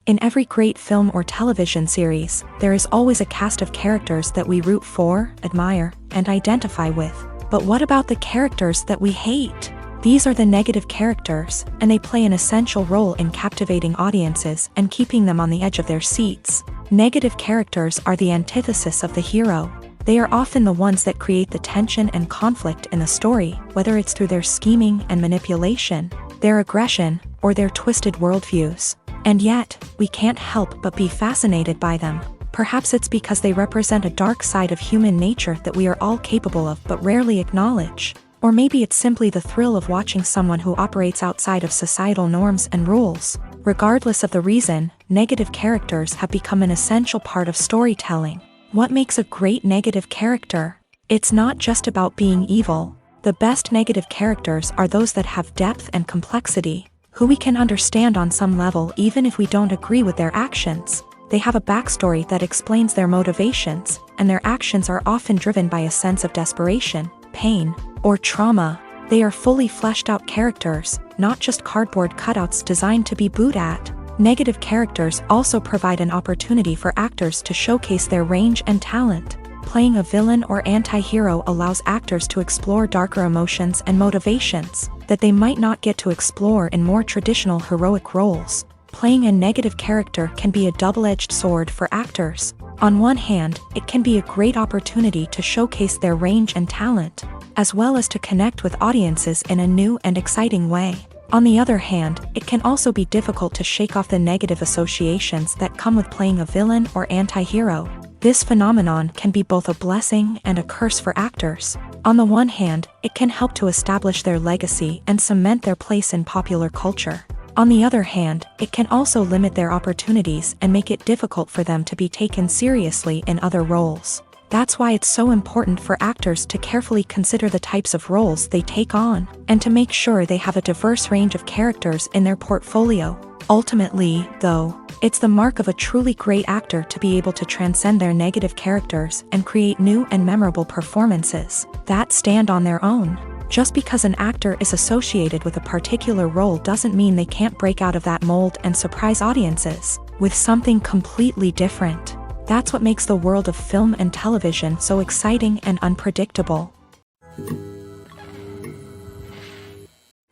In every great film or television series, there is always a cast of characters that we root for, admire, and identify with. But what about the characters that we hate? These are the negative characters, and they play an essential role in captivating audiences and keeping them on the edge of their seats. Negative characters are the antithesis of the hero. They are often the ones that create the tension and conflict in the story, whether it's through their scheming and manipulation, their aggression, or their twisted worldviews. And yet, we can't help but be fascinated by them. Perhaps it's because they represent a dark side of human nature that we are all capable of but rarely acknowledge. Or maybe it's simply the thrill of watching someone who operates outside of societal norms and rules. Regardless of the reason, negative characters have become an essential part of storytelling. What makes a great negative character? It's not just about being evil. The best negative characters are those that have depth and complexity, who we can understand on some level even if we don't agree with their actions. They have a backstory that explains their motivations, and their actions are often driven by a sense of desperation, pain, or trauma. They are fully fleshed out characters, not just cardboard cutouts designed to be booed at. Negative characters also provide an opportunity for actors to showcase their range and talent. Playing a villain or anti-hero allows actors to explore darker emotions and motivations that they might not get to explore in more traditional heroic roles. Playing a negative character can be a double-edged sword for actors. On one hand, it can be a great opportunity to showcase their range and talent, as well as to connect with audiences in a new and exciting way. On the other hand, it can also be difficult to shake off the negative associations that come with playing a villain or anti-hero. This phenomenon can be both a blessing and a curse for actors. On the one hand, it can help to establish their legacy and cement their place in popular culture. On the other hand, it can also limit their opportunities and make it difficult for them to be taken seriously in other roles. That's why it's so important for actors to carefully consider the types of roles they take on, and to make sure they have a diverse range of characters in their portfolio. Ultimately, though, it's the mark of a truly great actor to be able to transcend their negative characters and create new and memorable performances that stand on their own. Just because an actor is associated with a particular role doesn't mean they can't break out of that mold and surprise audiences with something completely different. That's what makes the world of film and television so exciting and unpredictable.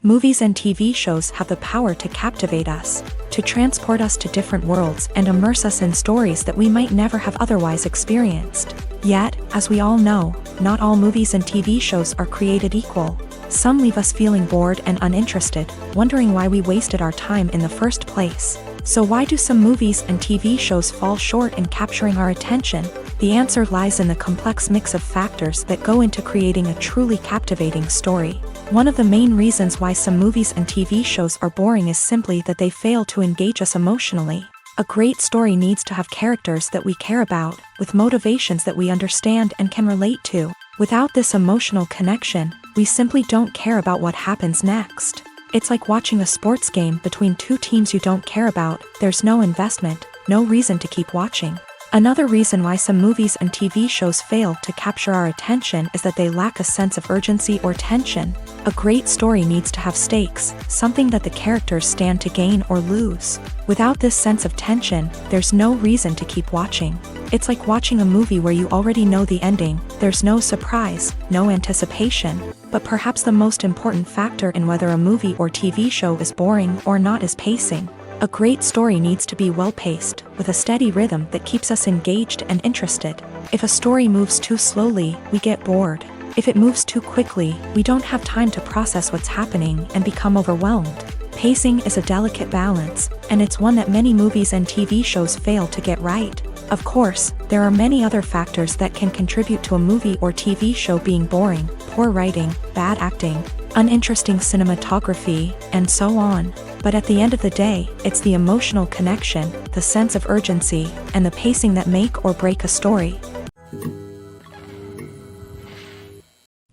Movies and TV shows have the power to captivate us, to transport us to different worlds and immerse us in stories that we might never have otherwise experienced. Yet, as we all know, not all movies and TV shows are created equal. Some leave us feeling bored and uninterested, wondering why we wasted our time in the first place. So why do some movies and TV shows fall short in capturing our attention? The answer lies in the complex mix of factors that go into creating a truly captivating story. One of the main reasons why some movies and TV shows are boring is simply that they fail to engage us emotionally. A great story needs to have characters that we care about, with motivations that we understand and can relate to. Without this emotional connection, we simply don't care about what happens next. It's like watching a sports game between two teams you don't care about. There's no investment, no reason to keep watching. Another reason why some movies and TV shows fail to capture our attention is that they lack a sense of urgency or tension. A great story needs to have stakes, something that the characters stand to gain or lose. Without this sense of tension, there's no reason to keep watching. It's like watching a movie where you already know the ending. There's no surprise, no anticipation. But perhaps the most important factor in whether a movie or TV show is boring or not is pacing. A great story needs to be well-paced, with a steady rhythm that keeps us engaged and interested. If a story moves too slowly, we get bored. If it moves too quickly, we don't have time to process what's happening and become overwhelmed. Pacing is a delicate balance, and it's one that many movies and TV shows fail to get right. Of course, there are many other factors that can contribute to a movie or TV show being boring: poor writing, bad acting, uninteresting cinematography, and so on. But at the end of the day, it's the emotional connection, the sense of urgency, and the pacing that make or break a story.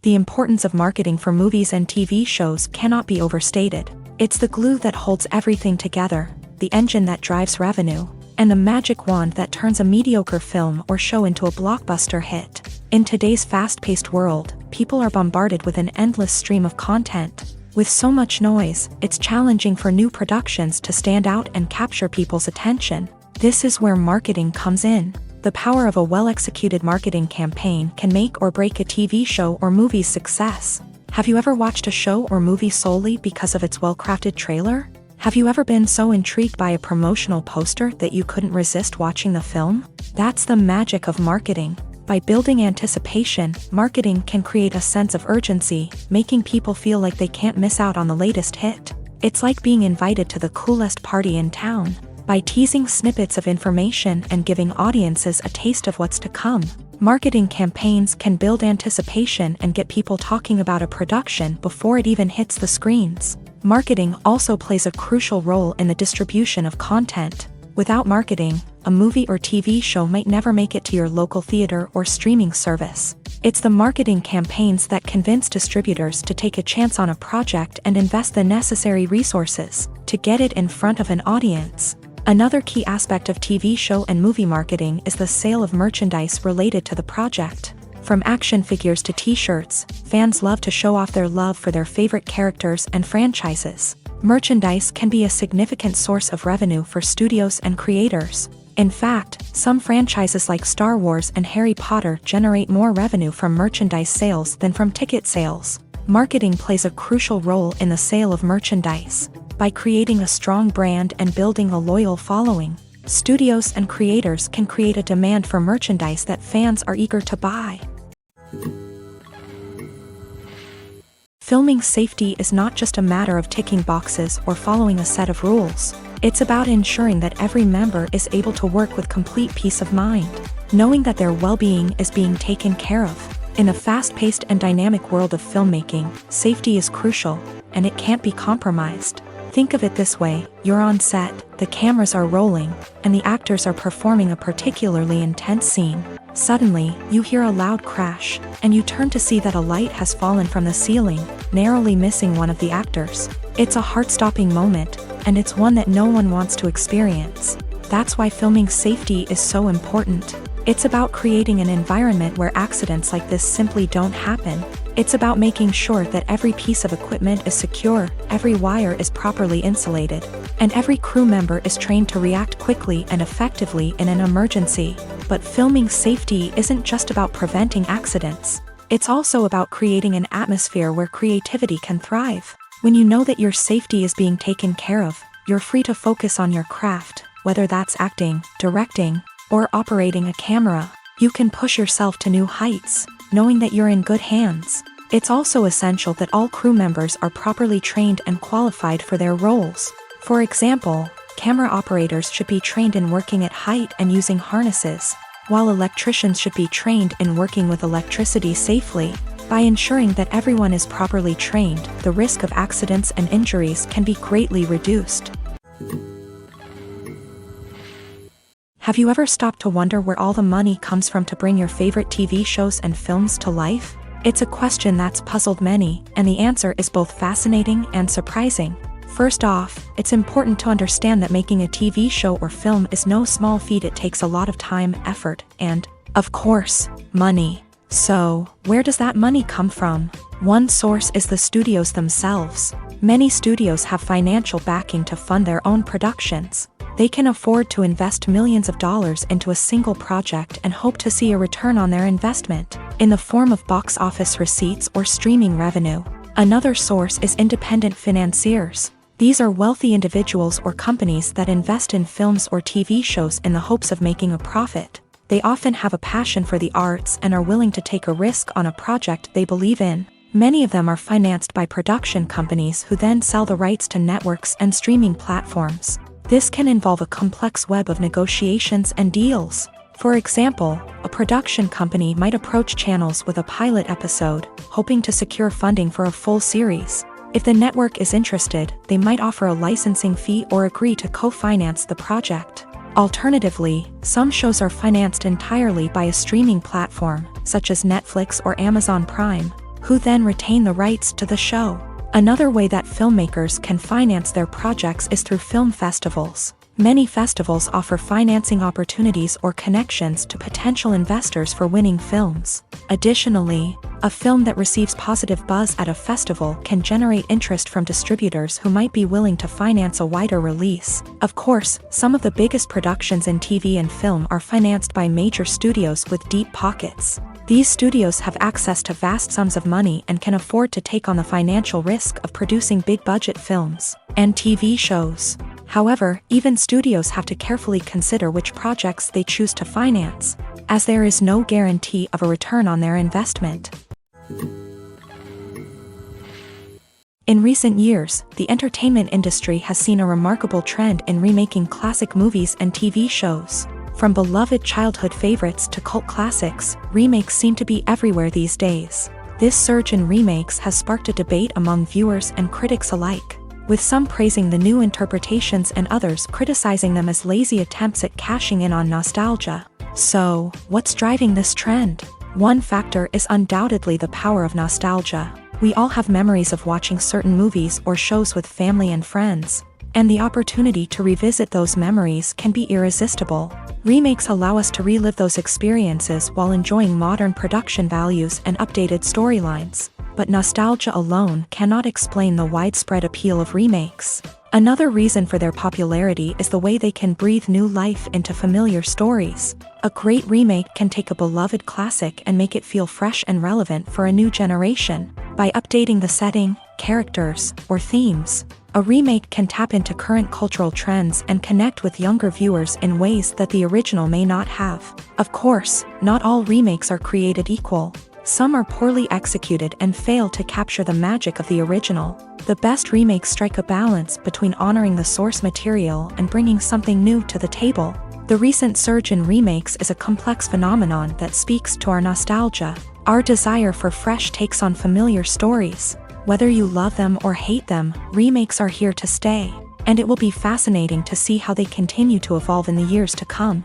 The importance of marketing for movies and TV shows cannot be overstated. It's the glue that holds everything together, the engine that drives revenue, and the magic wand that turns a mediocre film or show into a blockbuster hit. In today's fast-paced world, people are bombarded with an endless stream of content. With so much noise, it's challenging for new productions to stand out and capture people's attention. This is where marketing comes in. The power of a well-executed marketing campaign can make or break a TV show or movie's success. Have you ever watched a show or movie solely because of its well-crafted trailer? Have you ever been so intrigued by a promotional poster that you couldn't resist watching the film? That's the magic of marketing. By building anticipation, marketing can create a sense of urgency, making people feel like they can't miss out on the latest hit. It's like being invited to the coolest party in town. By teasing snippets of information and giving audiences a taste of what's to come, marketing campaigns can build anticipation and get people talking about a production before it even hits the screens. Marketing also plays a crucial role in the distribution of content. Without marketing, a movie or TV show might never make it to your local theater or streaming service. It's the marketing campaigns that convince distributors to take a chance on a project and invest the necessary resources to get it in front of an audience. Another key aspect of TV show and movie marketing is the sale of merchandise related to the project. From action figures to t-shirts, fans love to show off their love for their favorite characters and franchises. Merchandise can be a significant source of revenue for studios and creators. In fact, some franchises like Star Wars and Harry Potter generate more revenue from merchandise sales than from ticket sales. Marketing plays a crucial role in the sale of merchandise. By creating a strong brand and building a loyal following, studios and creators can create a demand for merchandise that fans are eager to buy. Filming safety is not just a matter of ticking boxes or following a set of rules. It's about ensuring that every member is able to work with complete peace of mind, knowing that their well-being is being taken care of. In a fast-paced and dynamic world of filmmaking, safety is crucial, and it can't be compromised. Think of it this way: you're on set, the cameras are rolling, and the actors are performing a particularly intense scene. Suddenly, you hear a loud crash, and you turn to see that a light has fallen from the ceiling, narrowly missing one of the actors. It's a heart-stopping moment, and it's one that no one wants to experience. That's why filming safety is so important. It's about creating an environment where accidents like this simply don't happen. It's about making sure that every piece of equipment is secure, every wire is properly insulated, and every crew member is trained to react quickly and effectively in an emergency. But filming safety isn't just about preventing accidents. It's also about creating an atmosphere where creativity can thrive. When you know that your safety is being taken care of, you're free to focus on your craft, whether that's acting, directing, or operating a camera. You can push yourself to new heights, knowing that you're in good hands. It's also essential that all crew members are properly trained and qualified for their roles. For example, camera operators should be trained in working at height and using harnesses, while electricians should be trained in working with electricity safely. By ensuring that everyone is properly trained, the risk of accidents and injuries can be greatly reduced. Have you ever stopped to wonder where all the money comes from to bring your favorite TV shows and films to life? It's a question that's puzzled many, and the answer is both fascinating and surprising. First off, it's important to understand that making a TV show or film is no small feat. It takes a lot of time, effort, and, of course, money. So, where does that money come from? One source is the studios themselves. Many studios have financial backing to fund their own productions. They can afford to invest millions of dollars into a single project and hope to see a return on their investment, in the form of box office receipts or streaming revenue. Another source is independent financiers. These are wealthy individuals or companies that invest in films or TV shows in the hopes of making a profit. They often have a passion for the arts and are willing to take a risk on a project they believe in. Many of them are financed by production companies who then sell the rights to networks and streaming platforms. This can involve a complex web of negotiations and deals. For example, a production company might approach channels with a pilot episode, hoping to secure funding for a full series. If the network is interested, they might offer a licensing fee or agree to co-finance the project. Alternatively, some shows are financed entirely by a streaming platform, such as Netflix or Amazon Prime, who then retain the rights to the show. Another way that filmmakers can finance their projects is through film festivals. Many festivals offer financing opportunities or connections to potential investors for winning films. Additionally, a film that receives positive buzz at a festival can generate interest from distributors who might be willing to finance a wider release. Of course, some of the biggest productions in TV and film are financed by major studios with deep pockets. These studios have access to vast sums of money and can afford to take on the financial risk of producing big-budget films and TV shows. However, even studios have to carefully consider which projects they choose to finance, as there is no guarantee of a return on their investment. In recent years, the entertainment industry has seen a remarkable trend in remaking classic movies and TV shows. From beloved childhood favorites to cult classics, remakes seem to be everywhere these days. This surge in remakes has sparked a debate among viewers and critics alike, with some praising the new interpretations and others criticizing them as lazy attempts at cashing in on nostalgia. So, what's driving this trend? One factor is undoubtedly the power of nostalgia. We all have memories of watching certain movies or shows with family and friends, and the opportunity to revisit those memories can be irresistible. Remakes allow us to relive those experiences while enjoying modern production values and updated storylines. But nostalgia alone cannot explain the widespread appeal of remakes. Another reason for their popularity is the way they can breathe new life into familiar stories. A great remake can take a beloved classic and make it feel fresh and relevant for a new generation. By updating the setting, characters, or themes, a remake can tap into current cultural trends and connect with younger viewers in ways that the original may not have. Of course, not all remakes are created equal. Some are poorly executed and fail to capture the magic of the original. The best remakes strike a balance between honoring the source material and bringing something new to the table. The recent surge in remakes is a complex phenomenon that speaks to our nostalgia, our desire for fresh takes on familiar stories. Whether you love them or hate them, remakes are here to stay, and it will be fascinating to see how they continue to evolve in the years to come.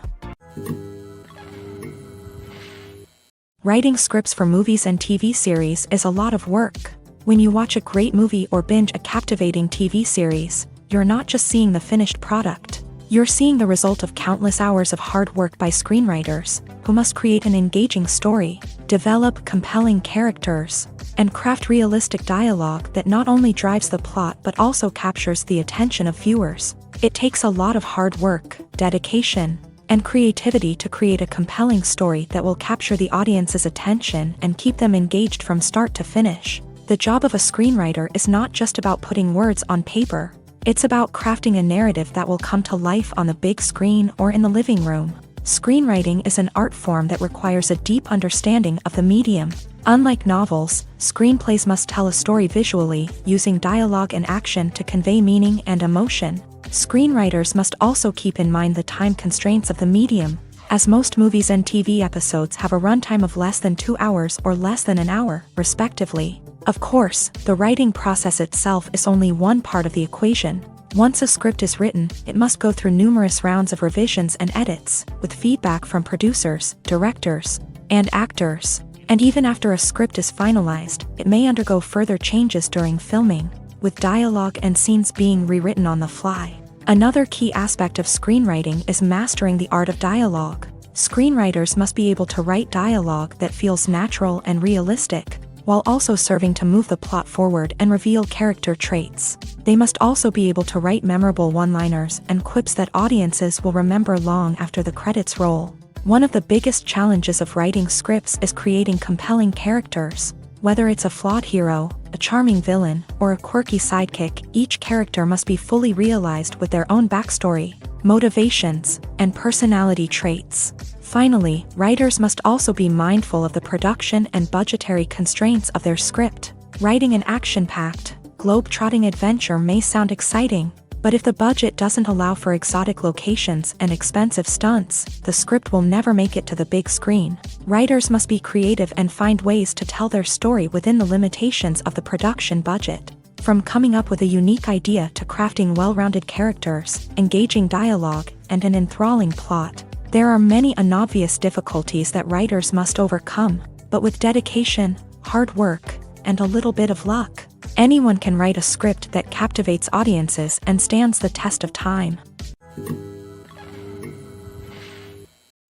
Writing scripts for movies and TV series is a lot of work. When you watch a great movie or binge a captivating TV series, you're not just seeing the finished product. You're seeing the result of countless hours of hard work by screenwriters, who must create an engaging story, develop compelling characters, and craft realistic dialogue that not only drives the plot but also captures the attention of viewers. It takes a lot of hard work, dedication, and creativity to create a compelling story that will capture the audience's attention and keep them engaged from start to finish. The job of a screenwriter is not just about putting words on paper. It's about crafting a narrative that will come to life on the big screen or in the living room. Screenwriting is an art form that requires a deep understanding of the medium. Unlike novels, screenplays must tell a story visually, using dialogue and action to convey meaning and emotion. Screenwriters must also keep in mind the time constraints of the medium, as most movies and TV episodes have a runtime of less than 2 hours or less than an hour, respectively. Of course, the writing process itself is only one part of the equation. Once a script is written, it must go through numerous rounds of revisions and edits, with feedback from producers, directors, and actors. And even after a script is finalized, it may undergo further changes during filming, with dialogue and scenes being rewritten on the fly. Another key aspect of screenwriting is mastering the art of dialogue. Screenwriters must be able to write dialogue that feels natural and realistic, while also serving to move the plot forward and reveal character traits. They must also be able to write memorable one-liners and quips that audiences will remember long after the credits roll. One of the biggest challenges of writing scripts is creating compelling characters. Whether it's a flawed hero, a charming villain, or a quirky sidekick, each character must be fully realized with their own backstory, motivations, and personality traits. Finally, writers must also be mindful of the production and budgetary constraints of their script. Writing an action-packed, globe-trotting adventure may sound exciting, But if the budget doesn't allow for exotic locations and expensive stunts, the script will never make it to the big screen. Writers must be creative and find ways to tell their story within the limitations of the production budget. From coming up with a unique idea to crafting well-rounded characters, engaging dialogue, and an enthralling plot, there are many unobvious difficulties that writers must overcome, but with dedication, hard work, and a little bit of luck, anyone can write a script that captivates audiences and stands the test of time.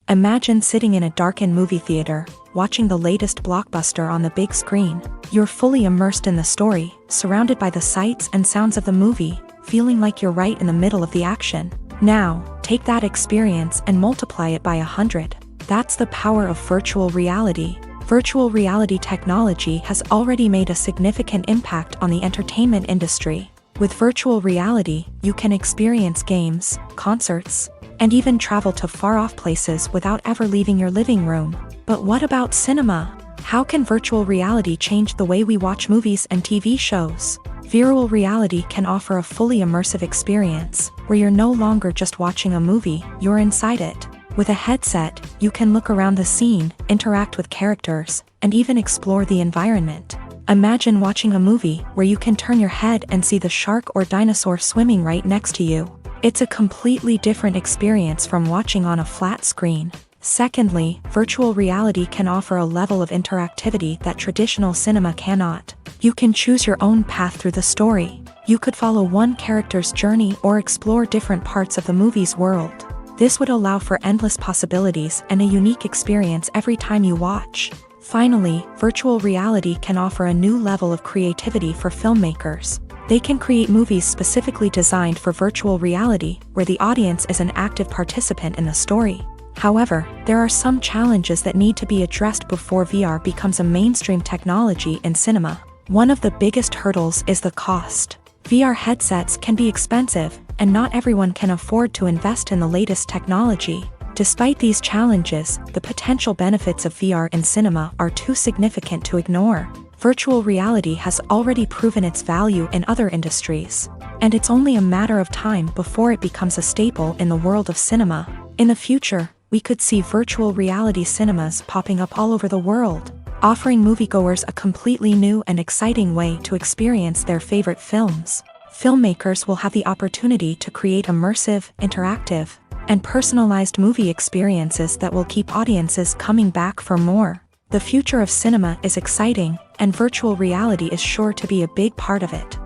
Imagine sitting in a darkened movie theater, watching the latest blockbuster on the big screen. You're fully immersed in the story, surrounded by the sights and sounds of the movie, feeling like you're right in the middle of the action. Now, take that experience and multiply it by 100. That's the power of virtual reality. Virtual reality technology has already made a significant impact on the entertainment industry. With virtual reality, you can experience games, concerts, and even travel to far-off places without ever leaving your living room. But what about cinema? How can virtual reality change the way we watch movies and TV shows? Virtual reality can offer a fully immersive experience, where you're no longer just watching a movie, you're inside it. With a headset, you can look around the scene, interact with characters, and even explore the environment. Imagine watching a movie where you can turn your head and see the shark or dinosaur swimming right next to you. It's a completely different experience from watching on a flat screen. Secondly, virtual reality can offer a level of interactivity that traditional cinema cannot. You can choose your own path through the story. You could follow one character's journey or explore different parts of the movie's world. This would allow for endless possibilities and a unique experience every time you watch. Finally, virtual reality can offer a new level of creativity for filmmakers. They can create movies specifically designed for virtual reality, where the audience is an active participant in the story. However, there are some challenges that need to be addressed before VR becomes a mainstream technology in cinema. One of the biggest hurdles is the cost. VR headsets can be expensive, and not everyone can afford to invest in the latest technology. Despite these challenges, the potential benefits of VR in cinema are too significant to ignore. Virtual reality has already proven its value in other industries, and it's only a matter of time before it becomes a staple in the world of cinema. In the future, we could see virtual reality cinemas popping up all over the world, offering moviegoers a completely new and exciting way to experience their favorite films. Filmmakers will have the opportunity to create immersive, interactive, and personalized movie experiences that will keep audiences coming back for more. The future of cinema is exciting, and virtual reality is sure to be a big part of it.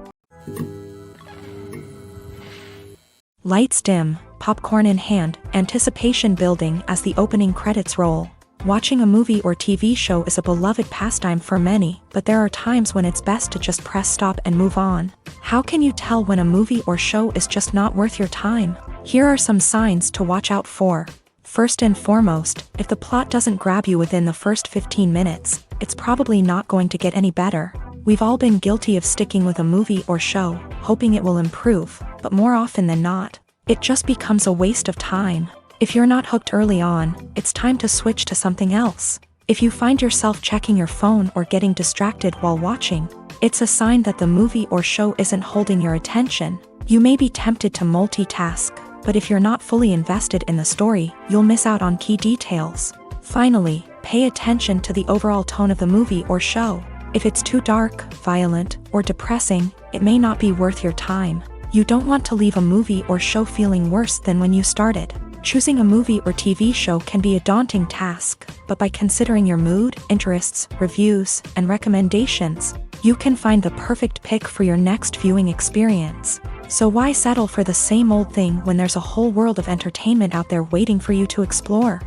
Lights dim, popcorn in hand, anticipation building as the opening credits roll. Watching a movie or TV show is a beloved pastime for many, but there are times when it's best to just press stop and move on. How can you tell when a movie or show is just not worth your time? Here are some signs to watch out for. First and foremost, if the plot doesn't grab you within the first 15 minutes, it's probably not going to get any better. We've all been guilty of sticking with a movie or show, hoping it will improve, but more often than not, it just becomes a waste of time. If you're not hooked early on, it's time to switch to something else. If you find yourself checking your phone or getting distracted while watching, it's a sign that the movie or show isn't holding your attention. You may be tempted to multitask, but if you're not fully invested in the story, you'll miss out on key details. Finally, pay attention to the overall tone of the movie or show. If it's too dark, violent, or depressing, it may not be worth your time. You don't want to leave a movie or show feeling worse than when you started. Choosing a movie or TV show can be a daunting task, but by considering your mood, interests, reviews, and recommendations, you can find the perfect pick for your next viewing experience. So why settle for the same old thing when there's a whole world of entertainment out there waiting for you to explore?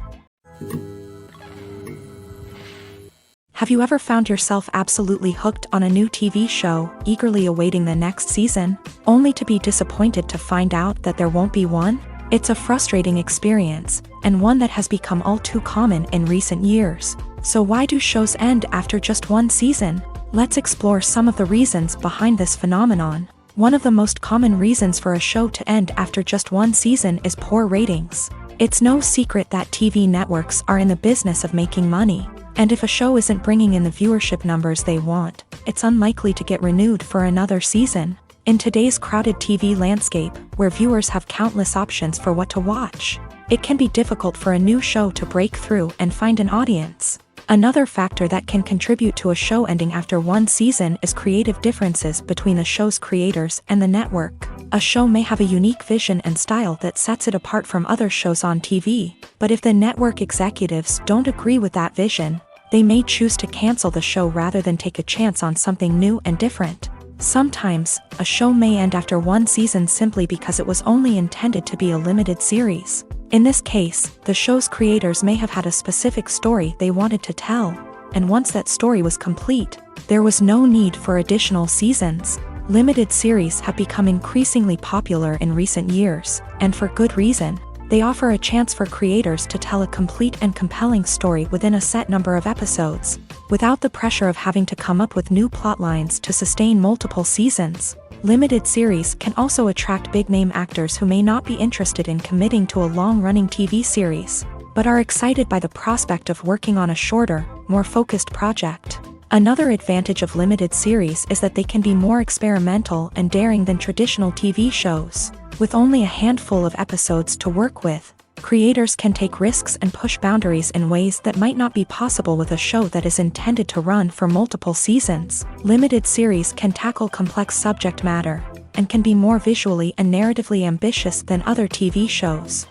Have you ever found yourself absolutely hooked on a new TV show, eagerly awaiting the next season, only to be disappointed to find out that there won't be one? It's a frustrating experience, and one that has become all too common in recent years. So why do shows end after just one season? Let's explore some of the reasons behind this phenomenon. One of the most common reasons for a show to end after just one season is poor ratings. It's no secret that TV networks are in the business of making money, and if a show isn't bringing in the viewership numbers they want, it's unlikely to get renewed for another season. In today's crowded TV landscape, where viewers have countless options for what to watch, it can be difficult for a new show to break through and find an audience. Another factor that can contribute to a show ending after one season is creative differences between the show's creators and the network. A show may have a unique vision and style that sets it apart from other shows on TV, but if the network executives don't agree with that vision, they may choose to cancel the show rather than take a chance on something new and different. Sometimes, a show may end after one season simply because it was only intended to be a limited series. In this case, the show's creators may have had a specific story they wanted to tell, and once that story was complete, there was no need for additional seasons. Limited series have become increasingly popular in recent years, and for good reason. They offer a chance for creators to tell a complete and compelling story within a set number of episodes, without the pressure of having to come up with new plotlines to sustain multiple seasons. Limited series can also attract big-name actors who may not be interested in committing to a long-running TV series, but are excited by the prospect of working on a shorter, more focused project. Another advantage of limited series is that they can be more experimental and daring than traditional TV shows. With only a handful of episodes to work with, creators can take risks and push boundaries in ways that might not be possible with a show that is intended to run for multiple seasons. Limited series can tackle complex subject matter, and can be more visually and narratively ambitious than other TV shows.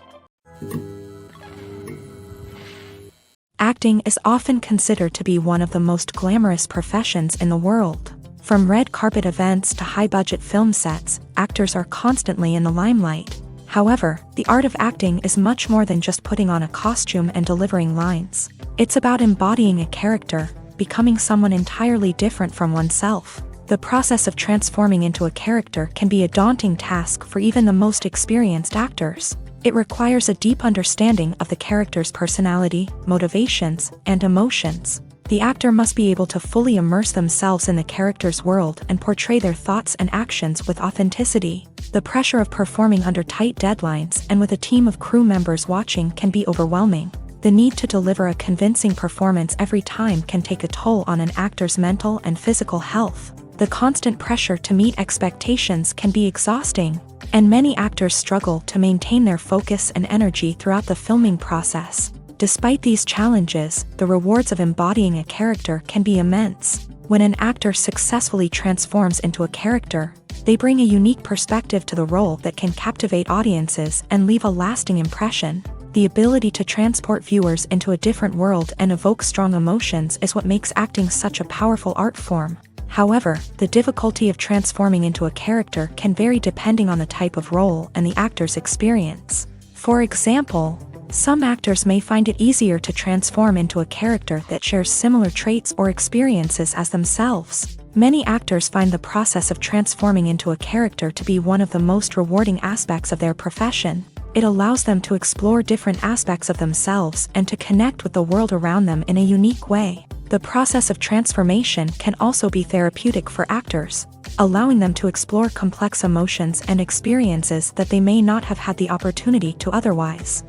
Acting is often considered to be one of the most glamorous professions in the world. From red carpet events to high-budget film sets, actors are constantly in the limelight. However, the art of acting is much more than just putting on a costume and delivering lines. It's about embodying a character, becoming someone entirely different from oneself. The process of transforming into a character can be a daunting task for even the most experienced actors. It requires a deep understanding of the character's personality, motivations, and emotions. The actor must be able to fully immerse themselves in the character's world and portray their thoughts and actions with authenticity. The pressure of performing under tight deadlines and with a team of crew members watching can be overwhelming. The need to deliver a convincing performance every time can take a toll on an actor's mental and physical health. The constant pressure to meet expectations can be exhausting, and many actors struggle to maintain their focus and energy throughout the filming process. Despite these challenges, the rewards of embodying a character can be immense. When an actor successfully transforms into a character, they bring a unique perspective to the role that can captivate audiences and leave a lasting impression. The ability to transport viewers into a different world and evoke strong emotions is what makes acting such a powerful art form. However, the difficulty of transforming into a character can vary depending on the type of role and the actor's experience. For example, some actors may find it easier to transform into a character that shares similar traits or experiences as themselves. Many actors find the process of transforming into a character to be one of the most rewarding aspects of their profession. It allows them to explore different aspects of themselves and to connect with the world around them in a unique way. The process of transformation can also be therapeutic for actors, allowing them to explore complex emotions and experiences that they may not have had the opportunity to otherwise.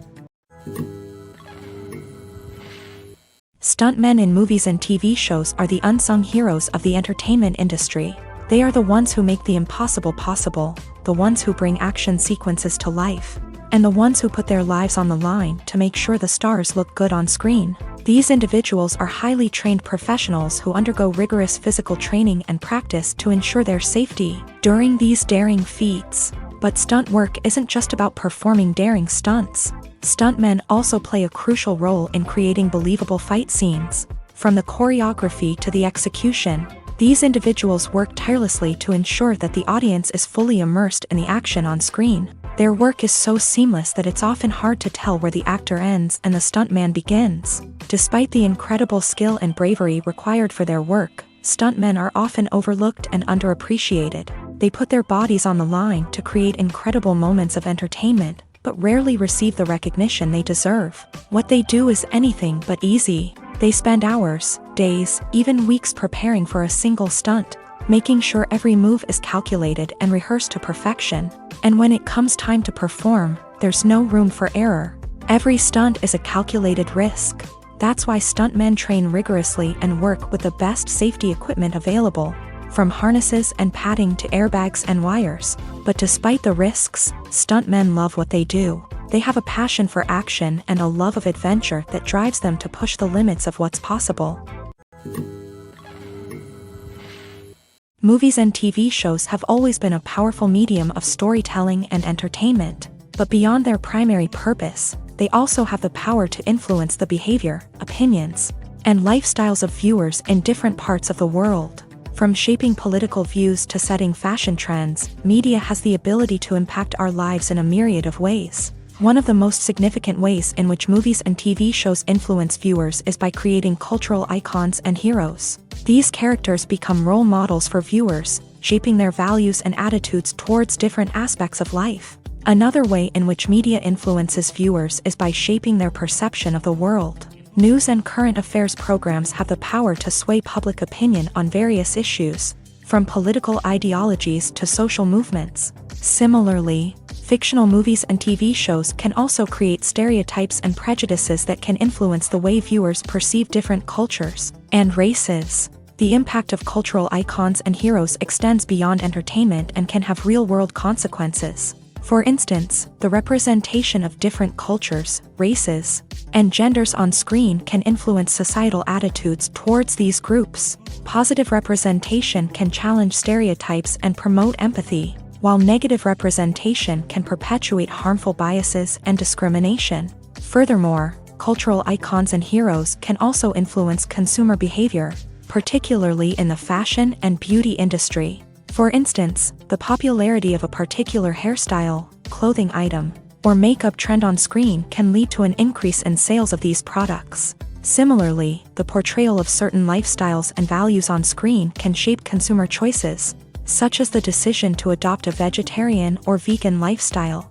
Stuntmen in movies and TV shows are the unsung heroes of the entertainment industry. They are the ones who make the impossible possible, the ones who bring action sequences to life, and the ones who put their lives on the line to make sure the stars look good on screen. These individuals are highly trained professionals who undergo rigorous physical training and practice to ensure their safety during these daring feats. But stunt work isn't just about performing daring stunts. Stuntmen also play a crucial role in creating believable fight scenes. From the choreography to the execution, these individuals work tirelessly to ensure that the audience is fully immersed in the action on screen. Their work is so seamless that it's often hard to tell where the actor ends and the stuntman begins. Despite the incredible skill and bravery required for their work, stuntmen are often overlooked and underappreciated. They put their bodies on the line to create incredible moments of entertainment, but rarely receive the recognition they deserve. What they do is anything but easy. They spend hours, days, even weeks preparing for a single stunt, making sure every move is calculated and rehearsed to perfection. And when it comes time to perform, there's no room for error. Every stunt is a calculated risk. That's why stuntmen train rigorously and work with the best safety equipment available. from harnesses and padding to airbags and wires. But despite the risks, stuntmen love what they do. They have a passion for action and a love of adventure that drives them to push the limits of what's possible. Movies and TV shows have always been a powerful medium of storytelling and entertainment, but beyond their primary purpose, they also have the power to influence the behavior, opinions, and lifestyles of viewers in different parts of the world. From shaping political views to setting fashion trends, media has the ability to impact our lives in a myriad of ways. One of the most significant ways in which movies and TV shows influence viewers is by creating cultural icons and heroes. These characters become role models for viewers, shaping their values and attitudes towards different aspects of life. Another way in which media influences viewers is by shaping their perception of the world. News and current affairs programs have the power to sway public opinion on various issues, from political ideologies to social movements. Similarly, fictional movies and TV shows can also create stereotypes and prejudices that can influence the way viewers perceive different cultures and races. The impact of cultural icons and heroes extends beyond entertainment and can have real-world consequences. For instance, the representation of different cultures, races, and genders on screen can influence societal attitudes towards these groups. Positive representation can challenge stereotypes and promote empathy, while negative representation can perpetuate harmful biases and discrimination. Furthermore, cultural icons and heroes can also influence consumer behavior, particularly in the fashion and beauty industry. For instance, the popularity of a particular hairstyle, clothing item, or makeup trend on screen can lead to an increase in sales of these products. Similarly, the portrayal of certain lifestyles and values on screen can shape consumer choices, such as the decision to adopt a vegetarian or vegan lifestyle.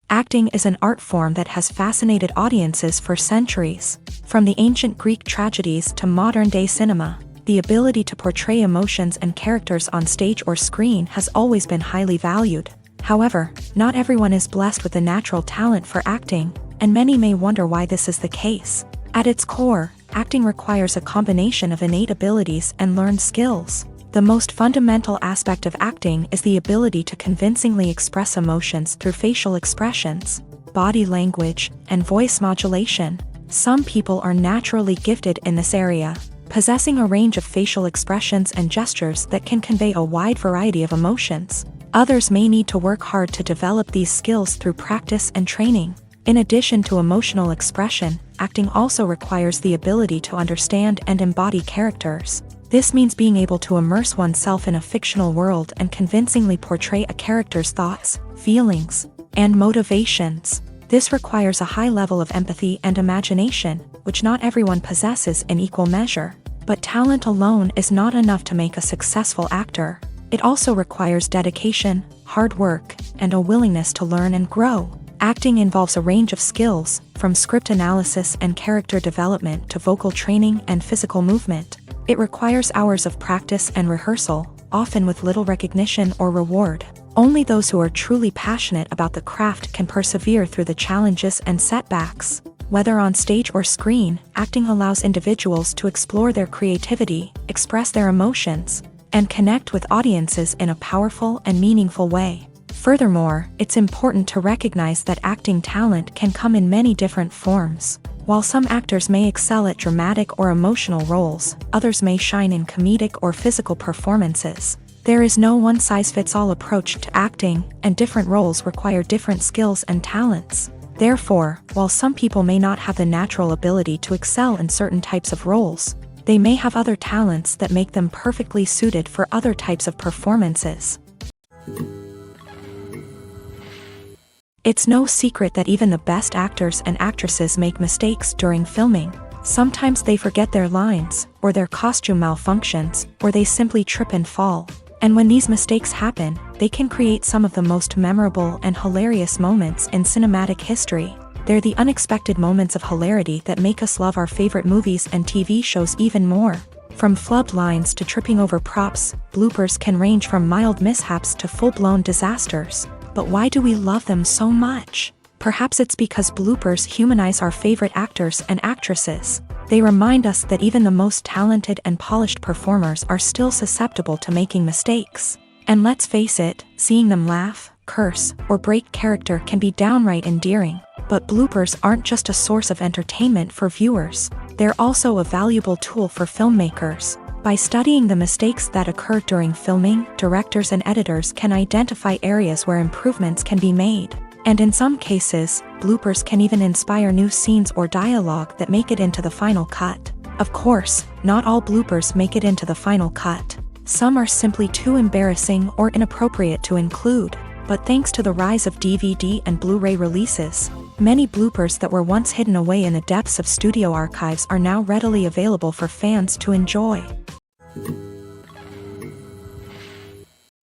Acting is an art form that has fascinated audiences for centuries. From the ancient Greek tragedies to modern-day cinema, the ability to portray emotions and characters on stage or screen has always been highly valued. However, not everyone is blessed with a natural talent for acting, and many may wonder why this is the case. At its core, acting requires a combination of innate abilities and learned skills. The most fundamental aspect of acting is the ability to convincingly express emotions through facial expressions, body language, and voice modulation. Some people are naturally gifted in this area, possessing a range of facial expressions and gestures that can convey a wide variety of emotions. Others may need to work hard to develop these skills through practice and training. In addition to emotional expression, acting also requires the ability to understand and embody characters. This means being able to immerse oneself in a fictional world and convincingly portray a character's thoughts, feelings, and motivations. This requires a high level of empathy and imagination, which not everyone possesses in equal measure. But talent alone is not enough to make a successful actor. It also requires dedication, hard work, and a willingness to learn and grow. Acting involves a range of skills, from script analysis and character development to vocal training and physical movement. It requires hours of practice and rehearsal, often with little recognition or reward. Only those who are truly passionate about the craft can persevere through the challenges and setbacks. Whether on stage or screen, acting allows individuals to explore their creativity, express their emotions, and connect with audiences in a powerful and meaningful way. Furthermore, it's important to recognize that acting talent can come in many different forms. While some actors may excel at dramatic or emotional roles, others may shine in comedic or physical performances. There is no one-size-fits-all approach to acting, and different roles require different skills and talents. Therefore, while some people may not have the natural ability to excel in certain types of roles, they may have other talents that make them perfectly suited for other types of performances. It's no secret that even the best actors and actresses make mistakes during filming. Sometimes they forget their lines, or their costume malfunctions, or they simply trip and fall. And when these mistakes happen, they can create some of the most memorable and hilarious moments in cinematic history. They're the unexpected moments of hilarity that make us love our favorite movies and TV shows even more. From flubbed lines to tripping over props, bloopers can range from mild mishaps to full-blown disasters. But why do we love them so much? Perhaps it's because bloopers humanize our favorite actors and actresses. They remind us that even the most talented and polished performers are still susceptible to making mistakes. And let's face it, seeing them laugh, curse, or break character can be downright endearing. But bloopers aren't just a source of entertainment for viewers. They're also a valuable tool for filmmakers. By studying the mistakes that occur during filming, directors and editors can identify areas where improvements can be made. And in some cases, bloopers can even inspire new scenes or dialogue that make it into the final cut. Of course, not all bloopers make it into the final cut. Some are simply too embarrassing or inappropriate to include. But thanks to the rise of DVD and Blu-ray releases, many bloopers that were once hidden away in the depths of studio archives are now readily available for fans to enjoy.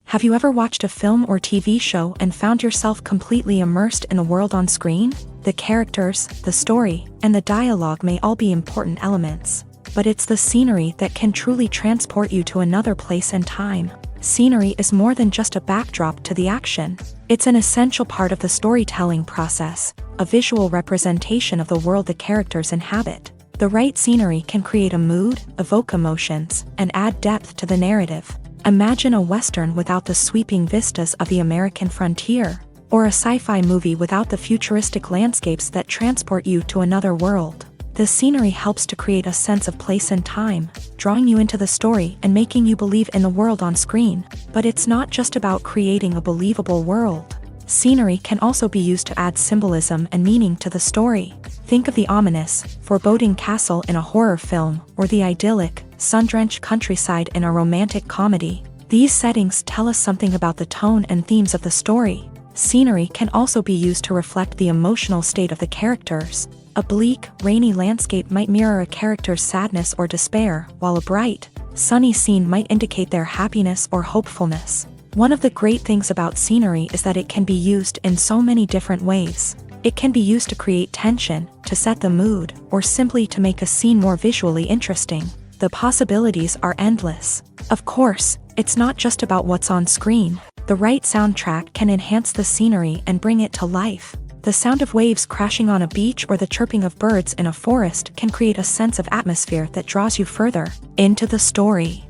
Have you ever watched a film or TV show and found yourself completely immersed in the world on screen? The characters, the story, and the dialogue may all be important elements, but it's the scenery that can truly transport you to another place and time. Scenery is more than just a backdrop to the action. It's an essential part of the storytelling process, a visual representation of the world the characters inhabit. The right scenery can create a mood, evoke emotions, and add depth to the narrative. Imagine a Western without the sweeping vistas of the American frontier, or a sci-fi movie without the futuristic landscapes that transport you to another world. The scenery helps to create a sense of place and time, drawing you into the story and making you believe in the world on screen. But it's not just about creating a believable world. Scenery can also be used to add symbolism and meaning to the story. Think of the ominous, foreboding castle in a horror film, or the idyllic, sun-drenched countryside in a romantic comedy. These settings tell us something about the tone and themes of the story. Scenery can also be used to reflect the emotional state of the characters. A bleak, rainy landscape might mirror a character's sadness or despair, while a bright, sunny scene might indicate their happiness or hopefulness. One of the great things about scenery is that it can be used in so many different ways. It can be used to create tension, to set the mood, or simply to make a scene more visually interesting. The possibilities are endless. Of course, it's not just about what's on screen. The right soundtrack can enhance the scenery and bring it to life. The sound of waves crashing on a beach or the chirping of birds in a forest can create a sense of atmosphere that draws you further into the story.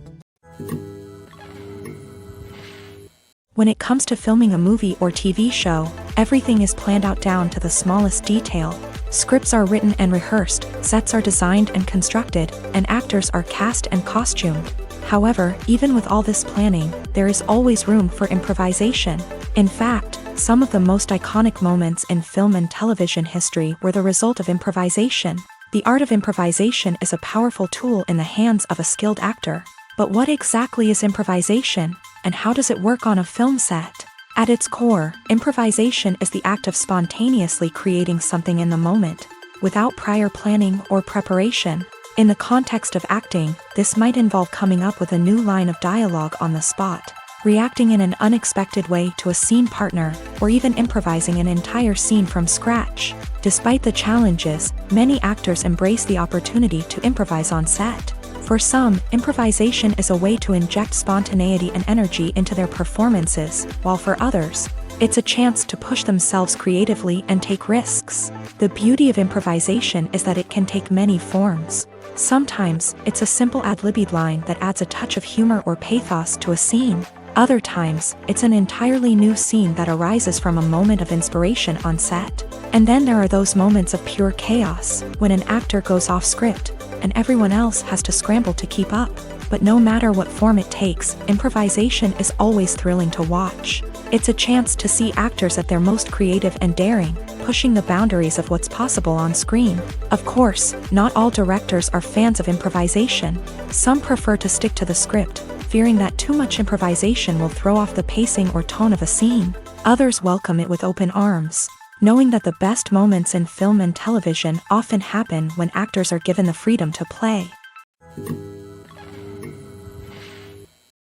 When it comes to filming a movie or TV show, everything is planned out down to the smallest detail. Scripts are written and rehearsed, sets are designed and constructed, and actors are cast and costumed. However, even with all this planning, there is always room for improvisation. In fact, some of the most iconic moments in film and television history were the result of improvisation. The art of improvisation is a powerful tool in the hands of a skilled actor. But what exactly is improvisation, and how does it work on a film set? At its core, improvisation is the act of spontaneously creating something in the moment, without prior planning or preparation. In the context of acting, this might involve coming up with a new line of dialogue on the spot, reacting in an unexpected way to a scene partner, or even improvising an entire scene from scratch. Despite the challenges, many actors embrace the opportunity to improvise on set. For some, improvisation is a way to inject spontaneity and energy into their performances, while for others, it's a chance to push themselves creatively and take risks. The beauty of improvisation is that it can take many forms. Sometimes, it's a simple ad-libbed line that adds a touch of humor or pathos to a scene. Other times, it's an entirely new scene that arises from a moment of inspiration on set. And then there are those moments of pure chaos, when an actor goes off script, and everyone else has to scramble to keep up. But no matter what form it takes, improvisation is always thrilling to watch. It's a chance to see actors at their most creative and daring, pushing the boundaries of what's possible on screen. Of course, not all directors are fans of improvisation. Some prefer to stick to the script, fearing that too much improvisation will throw off the pacing or tone of a scene. Others welcome it with open arms, knowing that the best moments in film and television often happen when actors are given the freedom to play.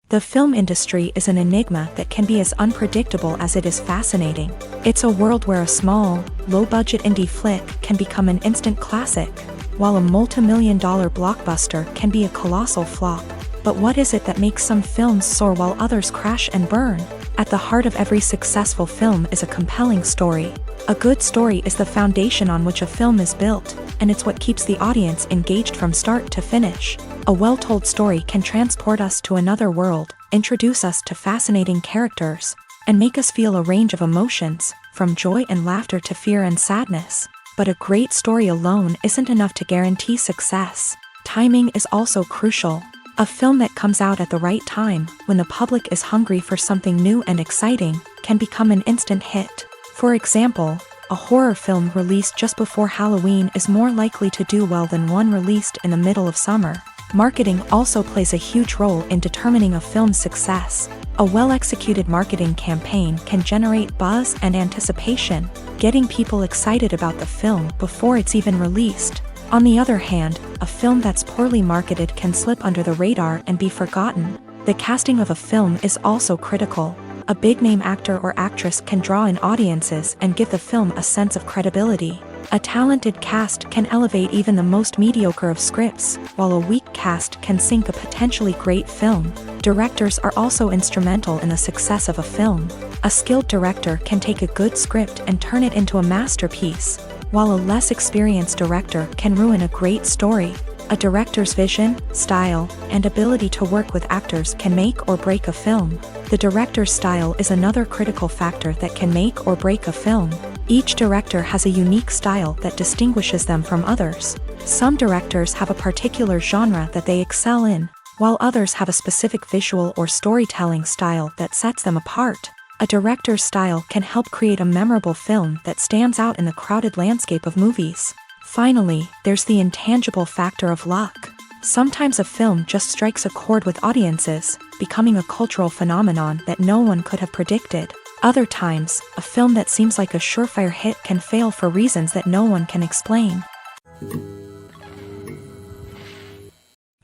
The film industry is an enigma that can be as unpredictable as it is fascinating. It's a world where a small, low-budget indie flick can become an instant classic, while a multi-million-dollar blockbuster can be a colossal flop. But what is it that makes some films soar while others crash and burn? At the heart of every successful film is a compelling story. A good story is the foundation on which a film is built, and it's what keeps the audience engaged from start to finish. A well-told story can transport us to another world, introduce us to fascinating characters, and make us feel a range of emotions, from joy and laughter to fear and sadness. But a great story alone isn't enough to guarantee success. Timing is also crucial. A film that comes out at the right time, when the public is hungry for something new and exciting, can become an instant hit. For example, a horror film released just before Halloween is more likely to do well than one released in the middle of summer. Marketing also plays a huge role in determining a film's success. A well-executed marketing campaign can generate buzz and anticipation, getting people excited about the film before it's even released. On the other hand, a film that's poorly marketed can slip under the radar and be forgotten. The casting of a film is also critical. A big-name actor or actress can draw in audiences and give the film a sense of credibility. A talented cast can elevate even the most mediocre of scripts, while a weak cast can sink a potentially great film. Directors are also instrumental in the success of a film. A skilled director can take a good script and turn it into a masterpiece, while a less experienced director can ruin a great story. A director's vision, style, and ability to work with actors can make or break a film. The director's style is another critical factor that can make or break a film. Each director has a unique style that distinguishes them from others. Some directors have a particular genre that they excel in, while others have a specific visual or storytelling style that sets them apart. A director's style can help create a memorable film that stands out in the crowded landscape of movies. Finally, there's the intangible factor of luck. Sometimes a film just strikes a chord with audiences, becoming a cultural phenomenon that no one could have predicted. Other times, a film that seems like a surefire hit can fail for reasons that no one can explain.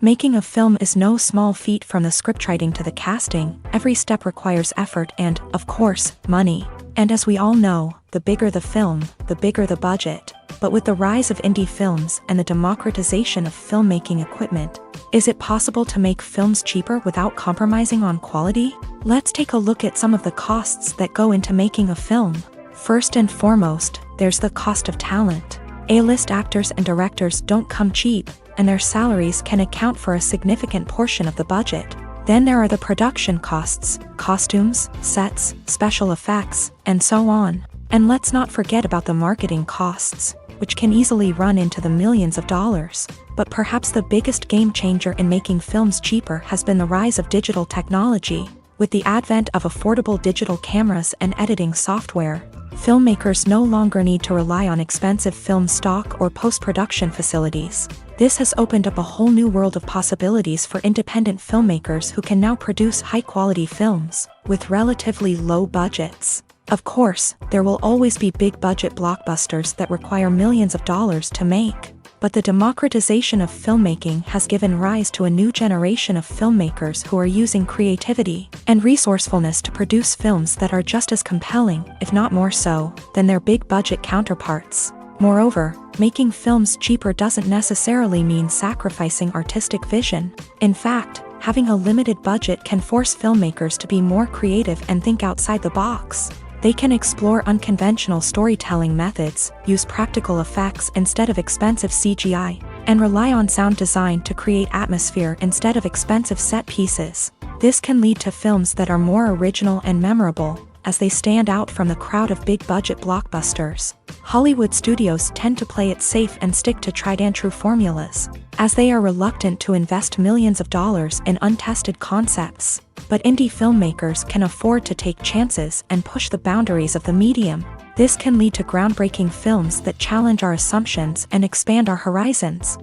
Making a film is no small feat, from the scriptwriting to the casting. Every step requires effort and, of course, money. And as we all know, the bigger the film, the bigger the budget. But with the rise of indie films and the democratization of filmmaking equipment, is it possible to make films cheaper without compromising on quality? Let's take a look at some of the costs that go into making a film. First and foremost, there's the cost of talent. A-list actors and directors don't come cheap, and their salaries can account for a significant portion of the budget. Then there are the production costs, costumes, sets, special effects, and so on. And let's not forget about the marketing costs, which can easily run into the millions of dollars. But perhaps the biggest game changer in making films cheaper has been the rise of digital technology. With the advent of affordable digital cameras and editing software, filmmakers no longer need to rely on expensive film stock or post-production facilities. This has opened up a whole new world of possibilities for independent filmmakers who can now produce high-quality films with relatively low budgets. Of course, there will always be big-budget blockbusters that require millions of dollars to make. But the democratization of filmmaking has given rise to a new generation of filmmakers who are using creativity and resourcefulness to produce films that are just as compelling, if not more so, than their big-budget counterparts. Moreover, making films cheaper doesn't necessarily mean sacrificing artistic vision. In fact, having a limited budget can force filmmakers to be more creative and think outside the box. They can explore unconventional storytelling methods, use practical effects instead of expensive CGI, and rely on sound design to create atmosphere instead of expensive set pieces. This can lead to films that are more original and memorable, as they stand out from the crowd of big-budget blockbusters. Hollywood studios tend to play it safe and stick to tried-and-true formulas, as they are reluctant to invest millions of dollars in untested concepts. But indie filmmakers can afford to take chances and push the boundaries of the medium. This can lead to groundbreaking films that challenge our assumptions and expand our horizons.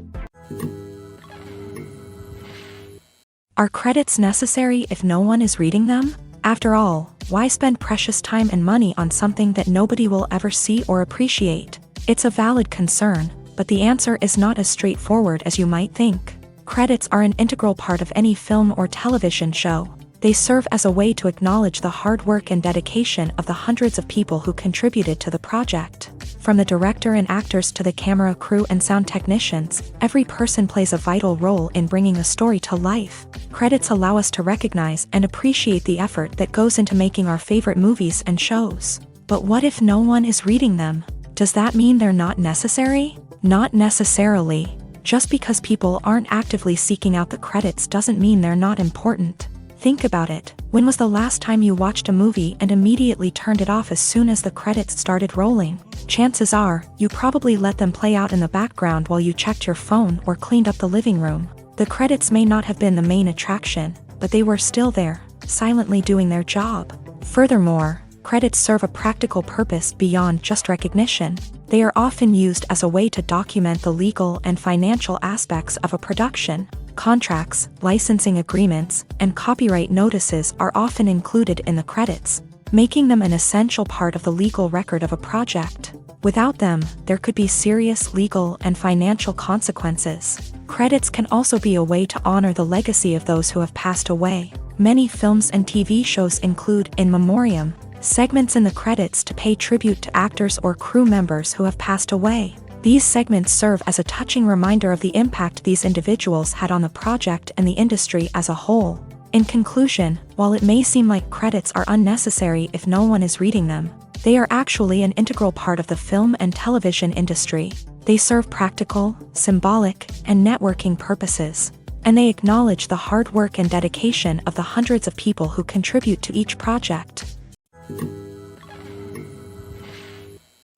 Are credits necessary if no one is reading them? After all, why spend precious time and money on something that nobody will ever see or appreciate? It's a valid concern, but the answer is not as straightforward as you might think. Credits are an integral part of any film or television show. They serve as a way to acknowledge the hard work and dedication of the hundreds of people who contributed to the project. From the director and actors to the camera crew and sound technicians, every person plays a vital role in bringing a story to life. Credits allow us to recognize and appreciate the effort that goes into making our favorite movies and shows. But what if no one is reading them? Does that mean they're not necessary? Not necessarily. Just because people aren't actively seeking out the credits doesn't mean they're not important. Think about it. When was the last time you watched a movie and immediately turned it off as soon as the credits started rolling? Chances are, you probably let them play out in the background while you checked your phone or cleaned up the living room. The credits may not have been the main attraction, but they were still there, silently doing their job. Furthermore, credits serve a practical purpose beyond just recognition. They are often used as a way to document the legal and financial aspects of a production. Contracts, licensing agreements, and copyright notices are often included in the credits, making them an essential part of the legal record of a project. Without them, there could be serious legal and financial consequences. Credits can also be a way to honor the legacy of those who have passed away. Many films and TV shows include in memoriam segments in the credits to pay tribute to actors or crew members who have passed away. These segments serve as a touching reminder of the impact these individuals had on the project and the industry as a whole. In conclusion, while it may seem like credits are unnecessary if no one is reading them, they are actually an integral part of the film and television industry. They serve practical, symbolic, and networking purposes, and they acknowledge the hard work and dedication of the hundreds of people who contribute to each project.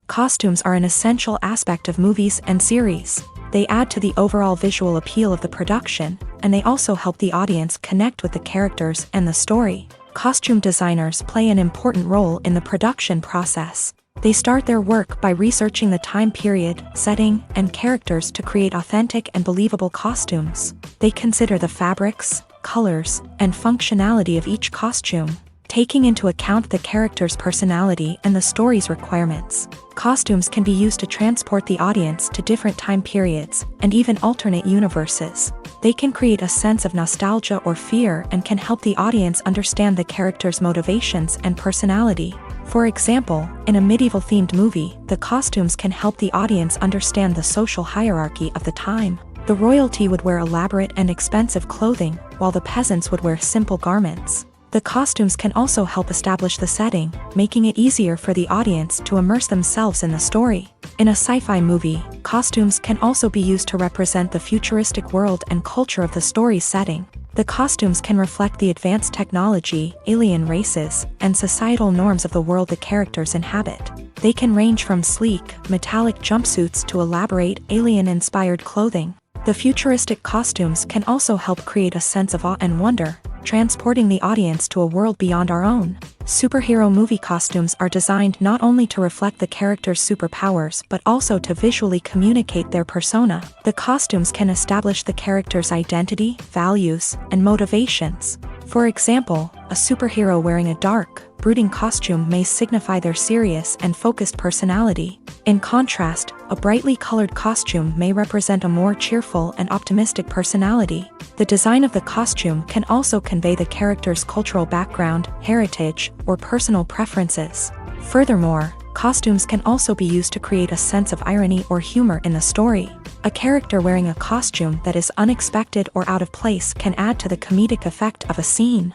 Costumes are an essential aspect of movies and series. They add to the overall visual appeal of the production, and they also help the audience connect with the characters and the story. Costume designers play an important role in the production process. They start their work by researching the time period, setting, and characters to create authentic and believable costumes. They consider the fabrics, colors, and functionality of each costume, taking into account the character's personality and the story's requirements. Costumes can be used to transport the audience to different time periods, and even alternate universes. They can create a sense of nostalgia or fear and can help the audience understand the character's motivations and personality. For example, in a medieval-themed movie, the costumes can help the audience understand the social hierarchy of the time. The royalty would wear elaborate and expensive clothing, while the peasants would wear simple garments. The costumes can also help establish the setting, making it easier for the audience to immerse themselves in the story. In a sci-fi movie, costumes can also be used to represent the futuristic world and culture of the story's setting. The costumes can reflect the advanced technology, alien races, and societal norms of the world the characters inhabit. They can range from sleek, metallic jumpsuits to elaborate, alien-inspired clothing. The futuristic costumes can also help create a sense of awe and wonder, transporting the audience to a world beyond our own. Superhero movie costumes are designed not only to reflect the character's superpowers but also to visually communicate their persona. The costumes can establish the character's identity, values, and motivations. For example, a superhero wearing a dark, brooding costume may signify their serious and focused personality. In contrast, a brightly colored costume may represent a more cheerful and optimistic personality. The design of the costume can also convey the character's cultural background, heritage, or personal preferences. Furthermore, costumes can also be used to create a sense of irony or humor in the story. A character wearing a costume that is unexpected or out of place can add to the comedic effect of a scene.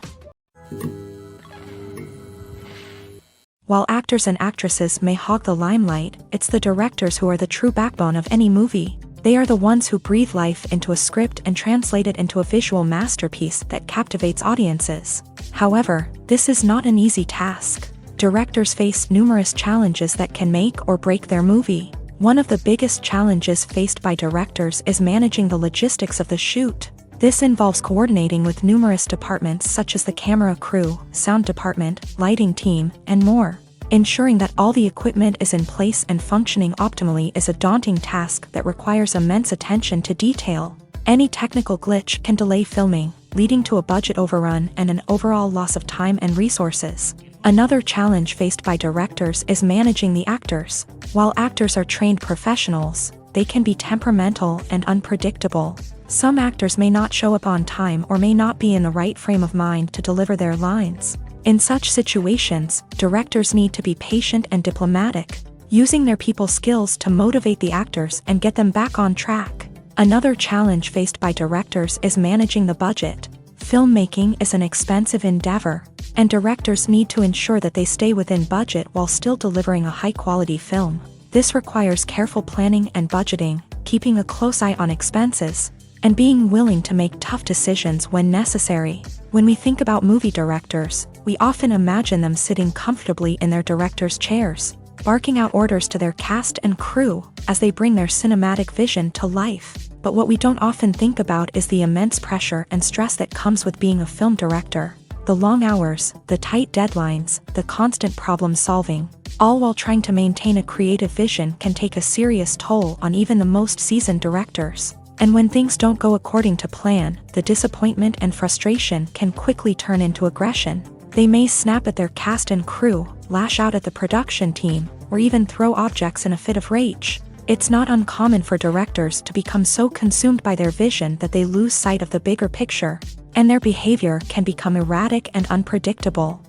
While actors and actresses may hog the limelight, it's the directors who are the true backbone of any movie. They are the ones who breathe life into a script and translate it into a visual masterpiece that captivates audiences. However, this is not an easy task. Directors face numerous challenges that can make or break their movie. One of the biggest challenges faced by directors is managing the logistics of the shoot. This involves coordinating with numerous departments such as the camera crew, sound department, lighting team, and more. Ensuring that all the equipment is in place and functioning optimally is a daunting task that requires immense attention to detail. Any technical glitch can delay filming, leading to a budget overrun and an overall loss of time and resources. Another challenge faced by directors is managing the actors. While actors are trained professionals, they can be temperamental and unpredictable. Some actors may not show up on time or may not be in the right frame of mind to deliver their lines. In such situations, directors need to be patient and diplomatic. using their people skills to motivate the actors and get them back on track. Another challenge faced by directors is managing the budget. Filmmaking is an expensive endeavor, and directors need to ensure that they stay within budget while still delivering a high-quality film. This requires careful planning and budgeting, keeping a close eye on expenses, and being willing to make tough decisions when necessary. When we think about movie directors, we often imagine them sitting comfortably in their director's chairs, barking out orders to their cast and crew as they bring their cinematic vision to life. But what we don't often think about is the immense pressure and stress that comes with being a film director. The long hours, the tight deadlines, the constant problem solving, all while trying to maintain a creative vision can take a serious toll on even the most seasoned directors. And when things don't go according to plan, the disappointment and frustration can quickly turn into aggression. They may snap at their cast and crew, lash out at the production team, or even throw objects in a fit of rage. It's not uncommon for directors to become so consumed by their vision that they lose sight of the bigger picture, and their behavior can become erratic and unpredictable.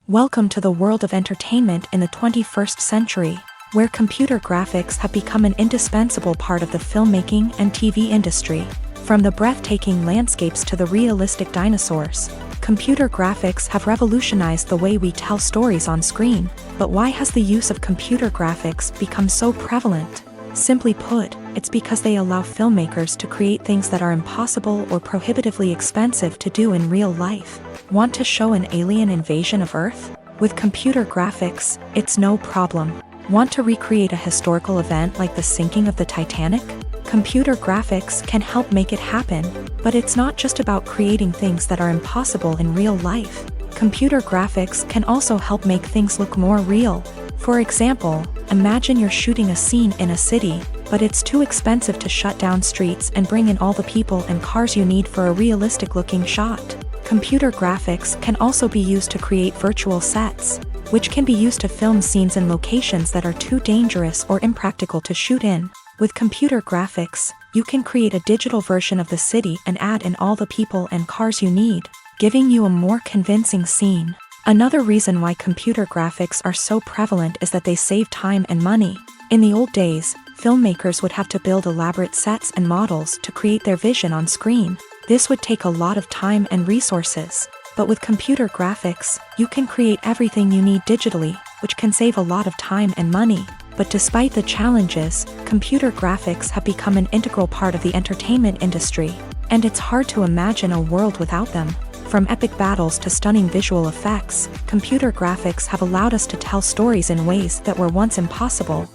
Welcome to the world of entertainment in the 21st century, where computer graphics have become an indispensable part of the filmmaking and TV industry. From the breathtaking landscapes to the realistic dinosaurs, computer graphics have revolutionized the way we tell stories on screen. But why has the use of computer graphics become so prevalent? Simply put, it's because they allow filmmakers to create things that are impossible or prohibitively expensive to do in real life. Want to show an alien invasion of Earth? With computer graphics, it's no problem. Want to recreate a historical event like the sinking of the Titanic? Computer graphics can help make it happen, but it's not just about creating things that are impossible in real life. Computer graphics can also help make things look more real. For example, imagine you're shooting a scene in a city, but it's too expensive to shut down streets and bring in all the people and cars you need for a realistic-looking shot. Computer graphics can also be used to create virtual sets, which can be used to film scenes in locations that are too dangerous or impractical to shoot in. With computer graphics, you can create a digital version of the city and add in all the people and cars you need, giving you a more convincing scene. Another reason why computer graphics are so prevalent is that they save time and money. In the old days, filmmakers would have to build elaborate sets and models to create their vision on screen. This would take a lot of time and resources. But with computer graphics, you can create everything you need digitally, which can save a lot of time and money. But despite the challenges, computer graphics have become an integral part of the entertainment industry, and it's hard to imagine a world without them. From epic battles to stunning visual effects, computer graphics have allowed us to tell stories in ways that were once impossible.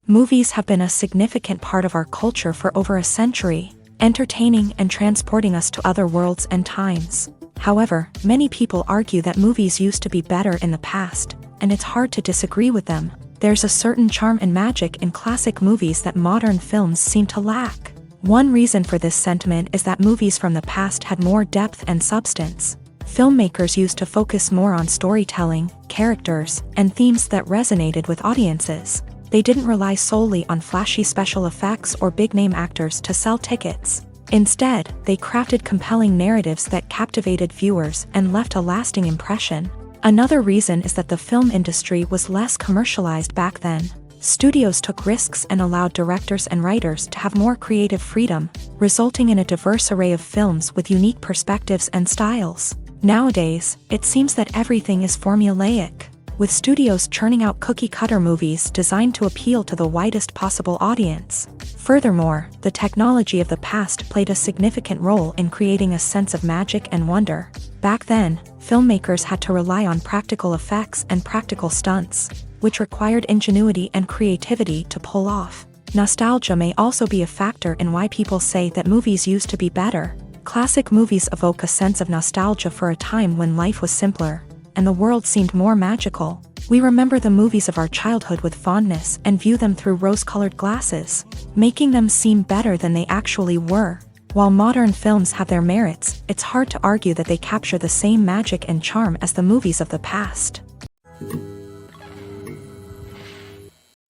Movies have been a significant part of our culture for over a century, entertaining and transporting us to other worlds and times. However, many people argue that movies used to be better in the past, and it's hard to disagree with them. There's a certain charm and magic in classic movies that modern films seem to lack. One reason for this sentiment is that movies from the past had more depth and substance. Filmmakers used to focus more on storytelling, characters, and themes that resonated with audiences. They didn't rely solely on flashy special effects or big-name actors to sell tickets. Instead, they crafted compelling narratives that captivated viewers and left a lasting impression. Another reason is that the film industry was less commercialized back then. Studios took risks and allowed directors and writers to have more creative freedom, resulting in a diverse array of films with unique perspectives and styles. Nowadays, it seems that everything is formulaic, with studios churning out cookie-cutter movies designed to appeal to the widest possible audience. Furthermore, the technology of the past played a significant role in creating a sense of magic and wonder. Back then, filmmakers had to rely on practical effects and practical stunts, which required ingenuity and creativity to pull off. Nostalgia may also be a factor in why people say that movies used to be better. Classic movies evoke a sense of nostalgia for a time when life was simpler, and the world seemed more magical. We remember the movies of our childhood with fondness and view them through rose-colored glasses, making them seem better than they actually were. While modern films have their merits, it's hard to argue that they capture the same magic and charm as the movies of the past.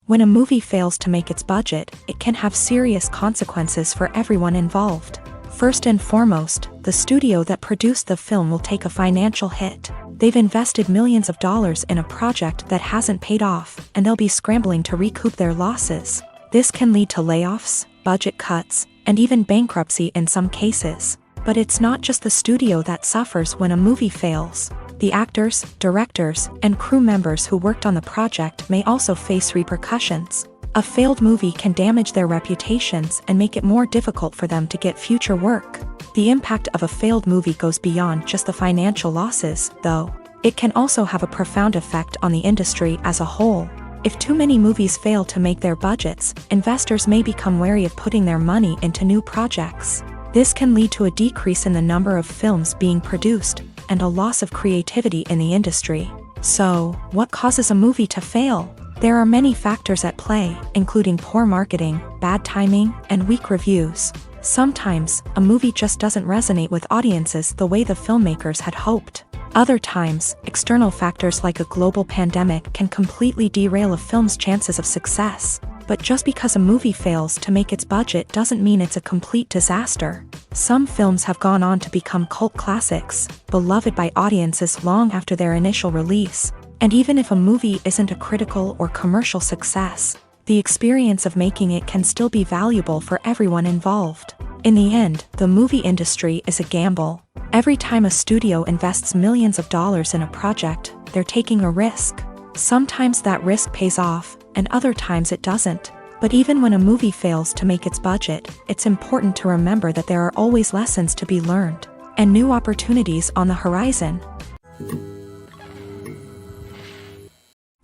When a movie fails to make its budget, it can have serious consequences for everyone involved. First and foremost, the studio that produced the film will take a financial hit. They've invested millions of dollars in a project that hasn't paid off, and they'll be scrambling to recoup their losses. This can lead to layoffs, budget cuts, and even bankruptcy in some cases. But it's not just the studio that suffers when a movie fails. The actors, directors, and crew members who worked on the project may also face repercussions. A failed movie can damage their reputations and make it more difficult for them to get future work. The impact of a failed movie goes beyond just the financial losses, though. It can also have a profound effect on the industry as a whole. If too many movies fail to make their budgets, investors may become wary of putting their money into new projects. This can lead to a decrease in the number of films being produced, and a loss of creativity in the industry. So, what causes a movie to fail? There are many factors at play, including poor marketing, bad timing, and weak reviews. Sometimes, a movie just doesn't resonate with audiences the way the filmmakers had hoped. Other times, external factors like a global pandemic can completely derail a film's chances of success. But just because a movie fails to make its budget doesn't mean it's a complete disaster. Some films have gone on to become cult classics, beloved by audiences long after their initial release. And even if a movie isn't a critical or commercial success, the experience of making it can still be valuable for everyone involved. In the end, the movie industry is a gamble. Every time a studio invests millions of dollars in a project, they're taking a risk. Sometimes that risk pays off, and other times it doesn't. But even when a movie fails to make its budget, it's important to remember that there are always lessons to be learned, and new opportunities on the horizon.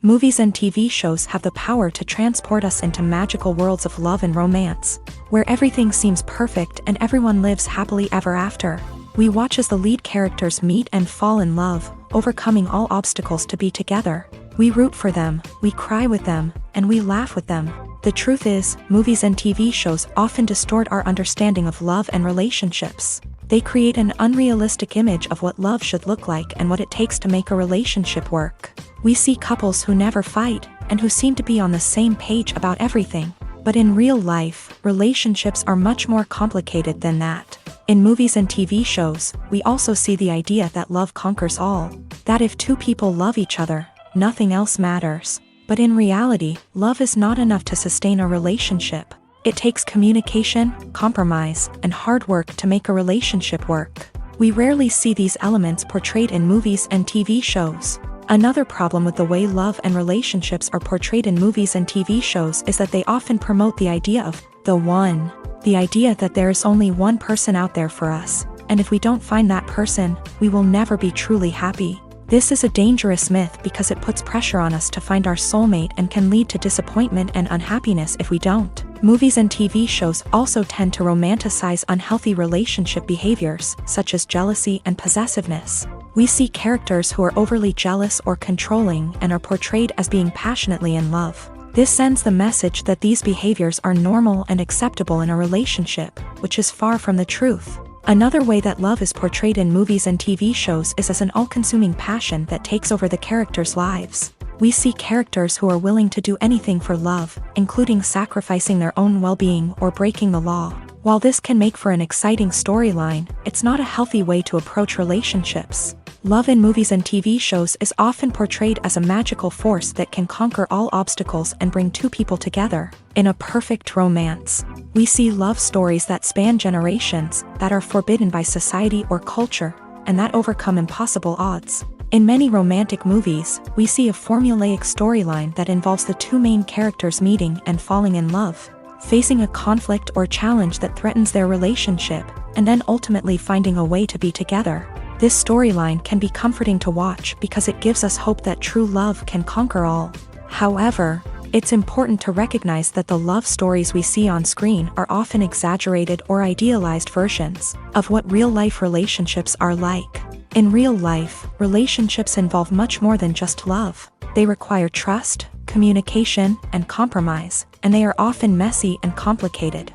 Movies and TV shows have the power to transport us into magical worlds of love and romance, where everything seems perfect and everyone lives happily ever after. We watch as the lead characters meet and fall in love, overcoming all obstacles to be together. We root for them, we cry with them, and we laugh with them. The truth is, movies and TV shows often distort our understanding of love and relationships. They create an unrealistic image of what love should look like and what it takes to make a relationship work. We see couples who never fight, and who seem to be on the same page about everything. But in real life, relationships are much more complicated than that. In movies and TV shows, we also see the idea that love conquers all. That if two people love each other, nothing else matters. But in reality, love is not enough to sustain a relationship. It takes communication, compromise, and hard work to make a relationship work. We rarely see these elements portrayed in movies and TV shows. Another problem with the way love and relationships are portrayed in movies and TV shows is that they often promote the idea of the one. The idea that there is only one person out there for us, and if we don't find that person, we will never be truly happy. This is a dangerous myth because it puts pressure on us to find our soulmate and can lead to disappointment and unhappiness if we don't. Movies and TV shows also tend to romanticize unhealthy relationship behaviors, such as jealousy and possessiveness. We see characters who are overly jealous or controlling and are portrayed as being passionately in love. This sends the message that these behaviors are normal and acceptable in a relationship, which is far from the truth. Another way that love is portrayed in movies and TV shows is as an all-consuming passion that takes over the characters' lives. We see characters who are willing to do anything for love, including sacrificing their own well-being or breaking the law. While this can make for an exciting storyline, it's not a healthy way to approach relationships. Love in movies and TV shows is often portrayed as a magical force that can conquer all obstacles and bring two people together. In a perfect romance, we see love stories that span generations, that are forbidden by society or culture, and that overcome impossible odds. In many romantic movies, we see a formulaic storyline that involves the two main characters meeting and falling in love, facing a conflict or challenge that threatens their relationship, and then ultimately finding a way to be together. This storyline can be comforting to watch because it gives us hope that true love can conquer all. However, it's important to recognize that the love stories we see on screen are often exaggerated or idealized versions of what real-life relationships are like. In real life, relationships involve much more than just love. They require trust, communication, and compromise, and they are often messy and complicated.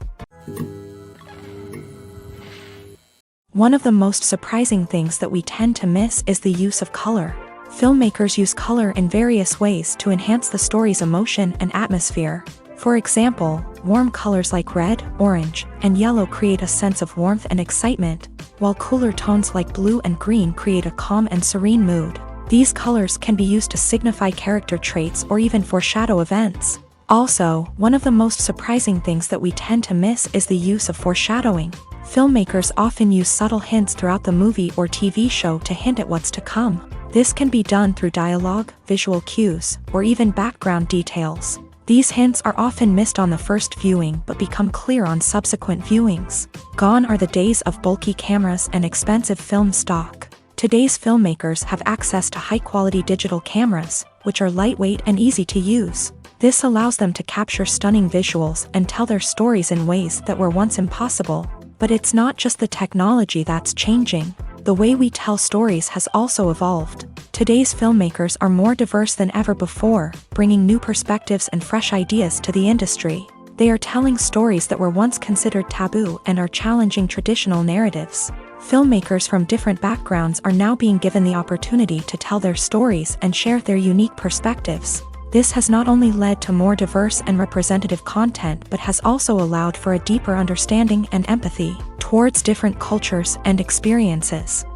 One of the most surprising things that we tend to miss is the use of color. Filmmakers use color in various ways to enhance the story's emotion and atmosphere. For example, warm colors like red, orange, and yellow create a sense of warmth and excitement, while cooler tones like blue and green create a calm and serene mood. These colors can be used to signify character traits or even foreshadow events. Also, one of the most surprising things that we tend to miss is the use of foreshadowing. Filmmakers often use subtle hints throughout the movie or TV show to hint at what's to come. This can be done through dialogue, visual cues, or even background details. These hints are often missed on the first viewing but become clear on subsequent viewings. Gone are the days of bulky cameras and expensive film stock. Today's filmmakers have access to high-quality digital cameras, which are lightweight and easy to use. This allows them to capture stunning visuals and tell their stories in ways that were once impossible. But it's not just the technology that's changing. The way we tell stories has also evolved. Today's filmmakers are more diverse than ever before, bringing new perspectives and fresh ideas to the industry. They are telling stories that were once considered taboo and are challenging traditional narratives. Filmmakers from different backgrounds are now being given the opportunity to tell their stories and share their unique perspectives. This has not only led to more diverse and representative content but has also allowed for a deeper understanding and empathy towards different cultures and experiences.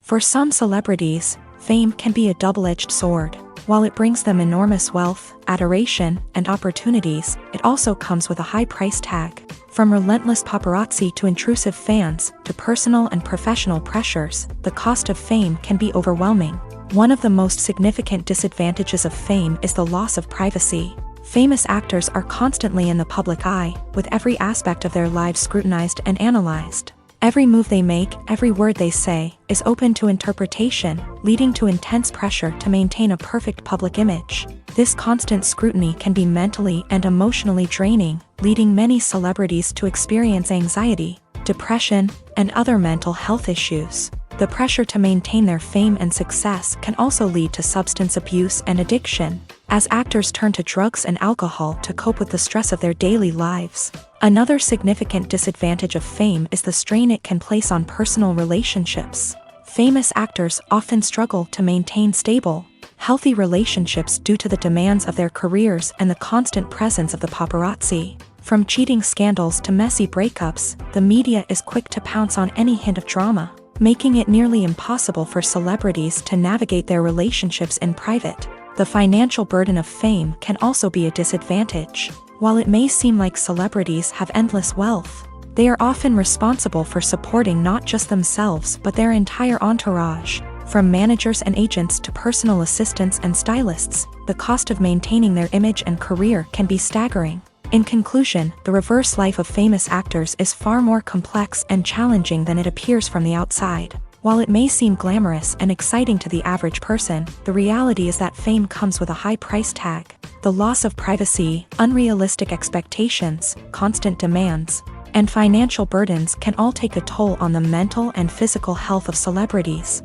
For some celebrities, fame can be a double-edged sword. While it brings them enormous wealth, adoration, and opportunities, it also comes with a high price tag. From relentless paparazzi to intrusive fans, to personal and professional pressures, the cost of fame can be overwhelming. One of the most significant disadvantages of fame is the loss of privacy. Famous actors are constantly in the public eye, with every aspect of their lives scrutinized and analyzed. Every move they make, every word they say, is open to interpretation, leading to intense pressure to maintain a perfect public image. This constant scrutiny can be mentally and emotionally draining, leading many celebrities to experience anxiety, depression, and other mental health issues. The pressure to maintain their fame and success can also lead to substance abuse and addiction, as actors turn to drugs and alcohol to cope with the stress of their daily lives. Another significant disadvantage of fame is the strain it can place on personal relationships. Famous actors often struggle to maintain stable, healthy relationships due to the demands of their careers and the constant presence of the paparazzi. From cheating scandals to messy breakups, the media is quick to pounce on any hint of drama, making it nearly impossible for celebrities to navigate their relationships in private. The financial burden of fame can also be a disadvantage. While it may seem like celebrities have endless wealth, they are often responsible for supporting not just themselves but their entire entourage. From managers and agents to personal assistants and stylists, the cost of maintaining their image and career can be staggering. In conclusion, the reverse life of famous actors is far more complex and challenging than it appears from the outside. While it may seem glamorous and exciting to the average person, the reality is that fame comes with a high price tag. The loss of privacy, unrealistic expectations, constant demands, and financial burdens can all take a toll on the mental and physical health of celebrities.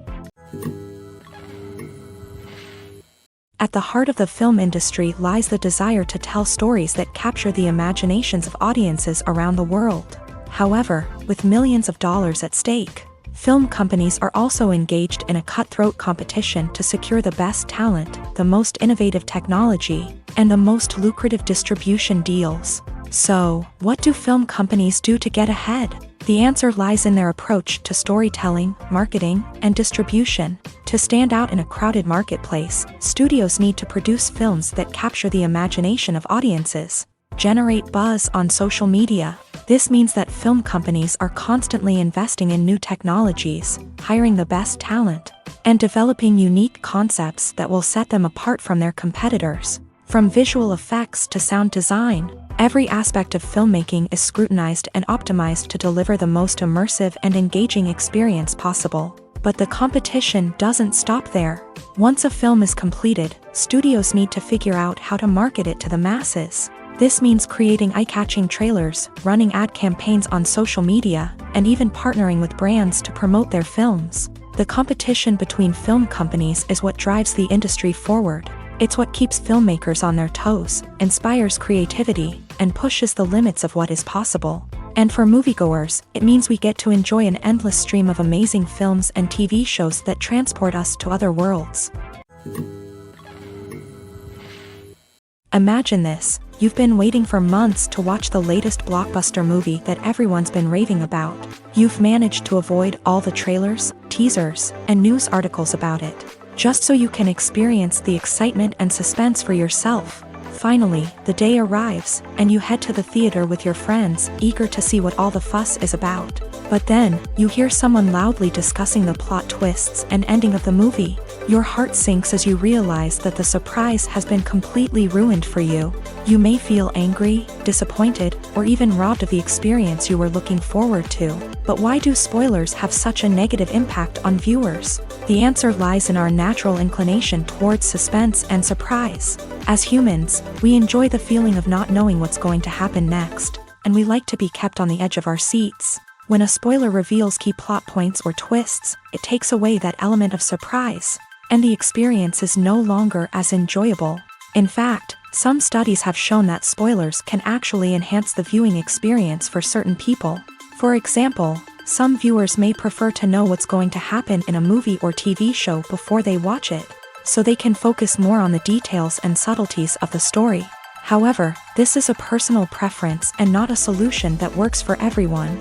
At the heart of the film industry lies the desire to tell stories that capture the imaginations of audiences around the world. However, with millions of dollars at stake, film companies are also engaged in a cutthroat competition to secure the best talent, the most innovative technology, and the most lucrative distribution deals. So, what do film companies do to get ahead? The answer lies in their approach to storytelling, marketing, and distribution. To stand out in a crowded marketplace, studios need to produce films that capture the imagination of audiences, generate buzz on social media. This means that film companies are constantly investing in new technologies, hiring the best talent, and developing unique concepts that will set them apart from their competitors. From visual effects to sound design, every aspect of filmmaking is scrutinized and optimized to deliver the most immersive and engaging experience possible. But the competition doesn't stop there. Once a film is completed, studios need to figure out how to market it to the masses. This means creating eye-catching trailers, running ad campaigns on social media, and even partnering with brands to promote their films. The competition between film companies is what drives the industry forward. It's what keeps filmmakers on their toes, inspires creativity, and pushes the limits of what is possible. And for moviegoers, it means we get to enjoy an endless stream of amazing films and TV shows that transport us to other worlds. Imagine this: you've been waiting for months to watch the latest blockbuster movie that everyone's been raving about. You've managed to avoid all the trailers, teasers, and news articles about it, just so you can experience the excitement and suspense for yourself. Finally, the day arrives, and you head to the theater with your friends, eager to see what all the fuss is about. But then, you hear someone loudly discussing the plot twists and ending of the movie. Your heart sinks as you realize that the surprise has been completely ruined for you. You may feel angry, disappointed, or even robbed of the experience you were looking forward to. But why do spoilers have such a negative impact on viewers? The answer lies in our natural inclination towards suspense and surprise. As humans, we enjoy the feeling of not knowing what's going to happen next, and we like to be kept on the edge of our seats. When a spoiler reveals key plot points or twists, it takes away that element of surprise, and the experience is no longer as enjoyable. In fact, some studies have shown that spoilers can actually enhance the viewing experience for certain people. For example, some viewers may prefer to know what's going to happen in a movie or TV show before they watch it, so they can focus more on the details and subtleties of the story. However, this is a personal preference and not a solution that works for everyone.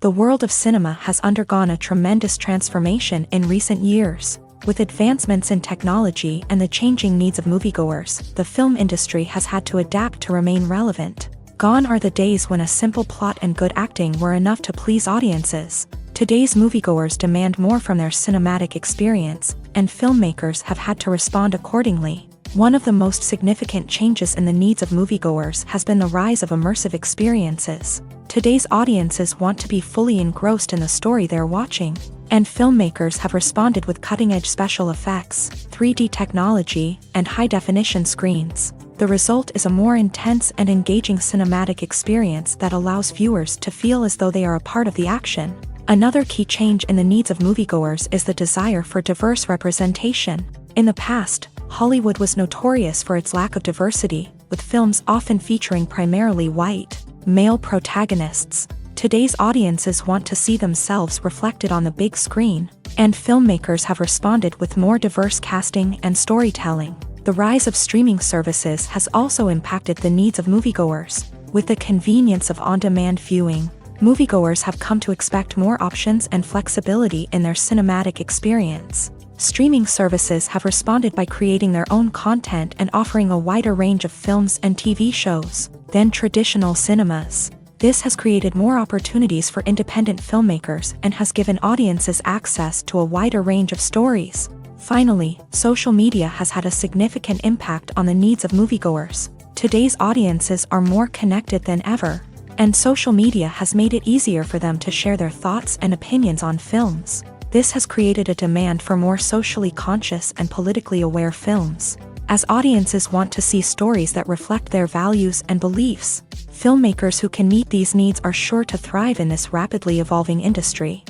The world of cinema has undergone a tremendous transformation in recent years. With advancements in technology and the changing needs of moviegoers, the film industry has had to adapt to remain relevant. Gone are the days when a simple plot and good acting were enough to please audiences. Today's moviegoers demand more from their cinematic experience, and filmmakers have had to respond accordingly. One of the most significant changes in the needs of moviegoers has been the rise of immersive experiences. Today's audiences want to be fully engrossed in the story they're watching, and filmmakers have responded with cutting-edge special effects, 3D technology, and high-definition screens. The result is a more intense and engaging cinematic experience that allows viewers to feel as though they are a part of the action. Another key change in the needs of moviegoers is the desire for diverse representation. In the past, Hollywood was notorious for its lack of diversity, with films often featuring primarily white, male protagonists. Today's audiences want to see themselves reflected on the big screen, and filmmakers have responded with more diverse casting and storytelling. The rise of streaming services has also impacted the needs of moviegoers. With the convenience of on-demand viewing, moviegoers have come to expect more options and flexibility in their cinematic experience. Streaming services have responded by creating their own content and offering a wider range of films and TV shows than traditional cinemas. This has created more opportunities for independent filmmakers and has given audiences access to a wider range of stories. Finally, social media has had a significant impact on the needs of moviegoers. Today's audiences are more connected than ever, and social media has made it easier for them to share their thoughts and opinions on films. This has created a demand for more socially conscious and politically aware films. As audiences want to see stories that reflect their values and beliefs, filmmakers who can meet these needs are sure to thrive in this rapidly evolving industry.